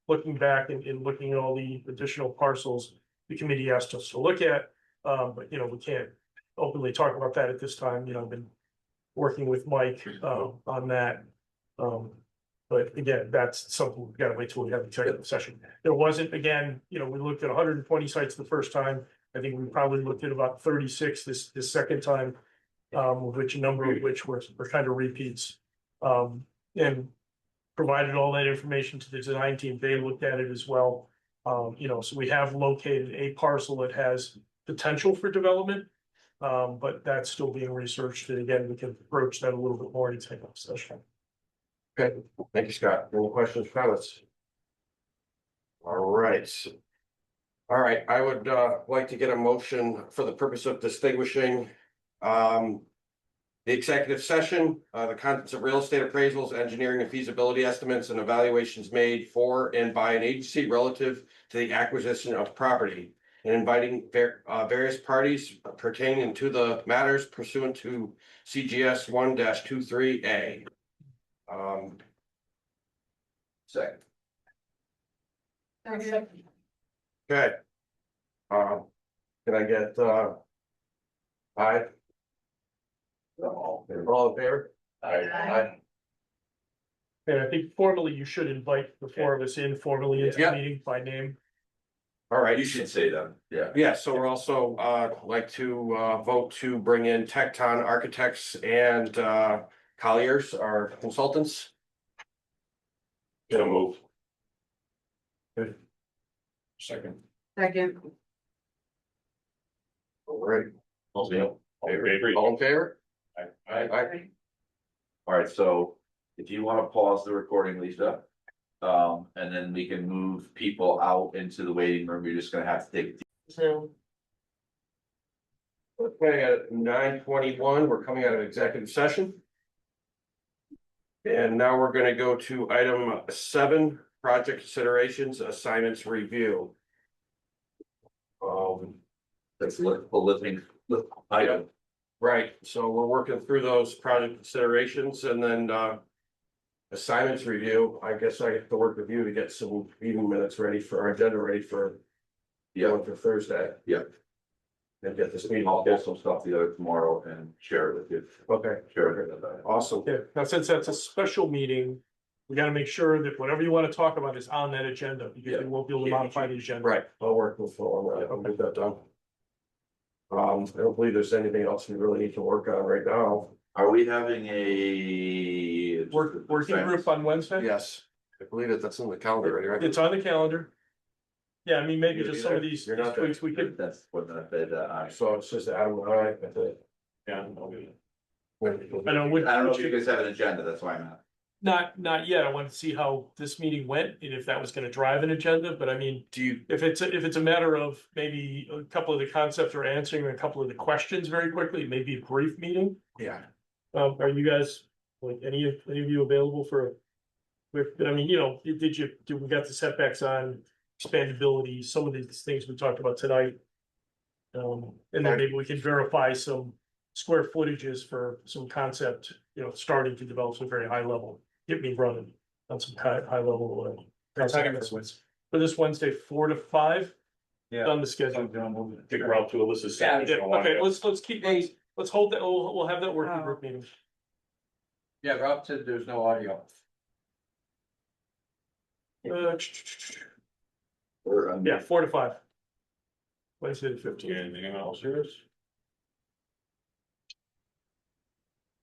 looking back and looking at all the additional parcels the committee asked us to look at, but we can't openly talk about that at this time, I've been working with Mike, on that. But again, that's something we've got to wait till we have the executive session. There wasn't, again, we looked at 120 sites the first time. I think we probably looked at about 36 this second time, which a number of which were kind of repeats. And provided all that information to the design team. They looked at it as well. So we have located a parcel that has potential for development. But that's still being researched. And again, we can approach that a little bit more in executive session. Okay, thank you, Scott. Any questions, comments? All right. All right, I would like to get a motion for the purpose of distinguishing the executive session, the contents of real estate appraisals, engineering and feasibility estimates, and evaluations made for and by an agency relative to the acquisition of property, and inviting various parties pertaining to the matters pursuant to CGS 1-23A. Second. Okay. Can I get aye? All in favor? Aye. And I think formally, you should invite the four of us in formally into the Yeah. meeting by name. All right, You should say them. Yeah. yeah, so we're also like to vote to bring in Tecton Architects and Colliers, our consultants. Gonna move. Second. Second. All right. All in All in favor? Aye. All right, so if you want to pause the recording, Lisa. And then we can move people out into the waiting room. You're just gonna have to take. So Okay, at 9:21, we're coming out of executive session. And now we're gonna go to item 7, project considerations, assignments review. That's a living item. Right, so we're working through those project considerations and then assignments review, I guess I have to work with you to get some meeting minutes ready for our agenda, ready for. Going for Thursday. Yeah. And get this meeting. I'll pull some stuff together tomorrow and share it with you. Okay, Share it with you. awesome. Okay, now since that's a special meeting, we gotta make sure that whatever you wanna talk about is on that agenda, because we won't be able to modify the agenda. Right, I'll work with Phil on that, I'll get that done. I don't believe there's anything else we really need to work on right now. Are we having a? Working group on Wednesday? Yes, I believe it, that's in the calendar, right? It's on the calendar. Yeah, I mean, maybe You'll just be some of there? these You're not there. tweaks we could, That's what I So it's just Adam and I think. Yeah. I know, would. I don't know if you guys have an agenda, that's why I'm at. Not yet. I wanted to see how this meeting went and if that was gonna drive an agenda, but I mean, Do you, if it's a matter of maybe a couple of the concepts or answering a couple of the questions very quickly, maybe a brief meeting. yeah, Are you guys, like, any of you available for? But I mean, we got the setbacks on expandability, some of these things we talked about tonight. And then maybe we can verify some square footages for some concept, starting to develop some very high level. Get me running on some high level. For this Wednesday, 4 to 5. Yeah. On the schedule. Take her out to Alyssa's. Yeah, okay, let's keep, let's hold that, we'll have that working group meeting. Yeah, Rob said there's no audio. Yeah, 4 to 5. Wednesday the 15th. Anything else, yours?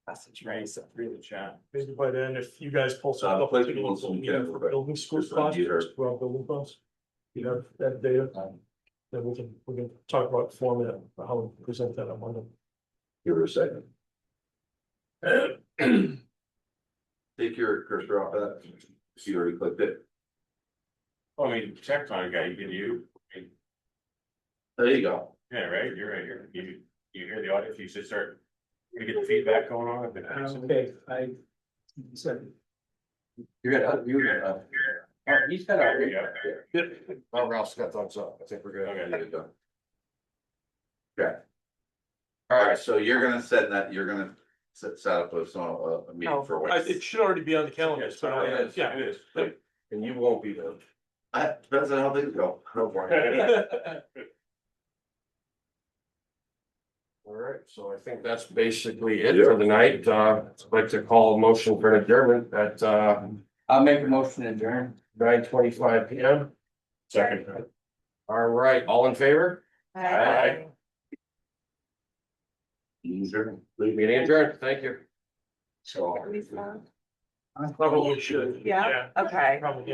Message Right, really chat. Maybe by then, if you guys pull some up, Please, we we'll soon get it, for but building school just costs, unmute her. for our building costs. You have that data, then we can talk about format, how we present that on Monday. Give her a second. Take your cursor off of that. If you already clicked it. I mean, check on a guy, you can There you go. yeah, right, you're right, you hear the audio, you should start. You get the feedback going on. Okay, I said, You got, he's got There a. you go. oh, Ralph's got thumbs up, I think we're good. Okay. There you go. Okay. All right, so you're gonna set up a meeting for Wednesday. It should already be on the calendar, so, It is, yeah. it is. And you won't be there. Depends on how things go. Go for it. All right, so I think that's basically it for the night. I'd like to call a motion for an adjournment at I'll make a motion to adjourn. 9:25 PM. Second. All right, all in favor? Aye. Meeting adjourned, thank you. So. Probably should. Yeah, okay. Probably.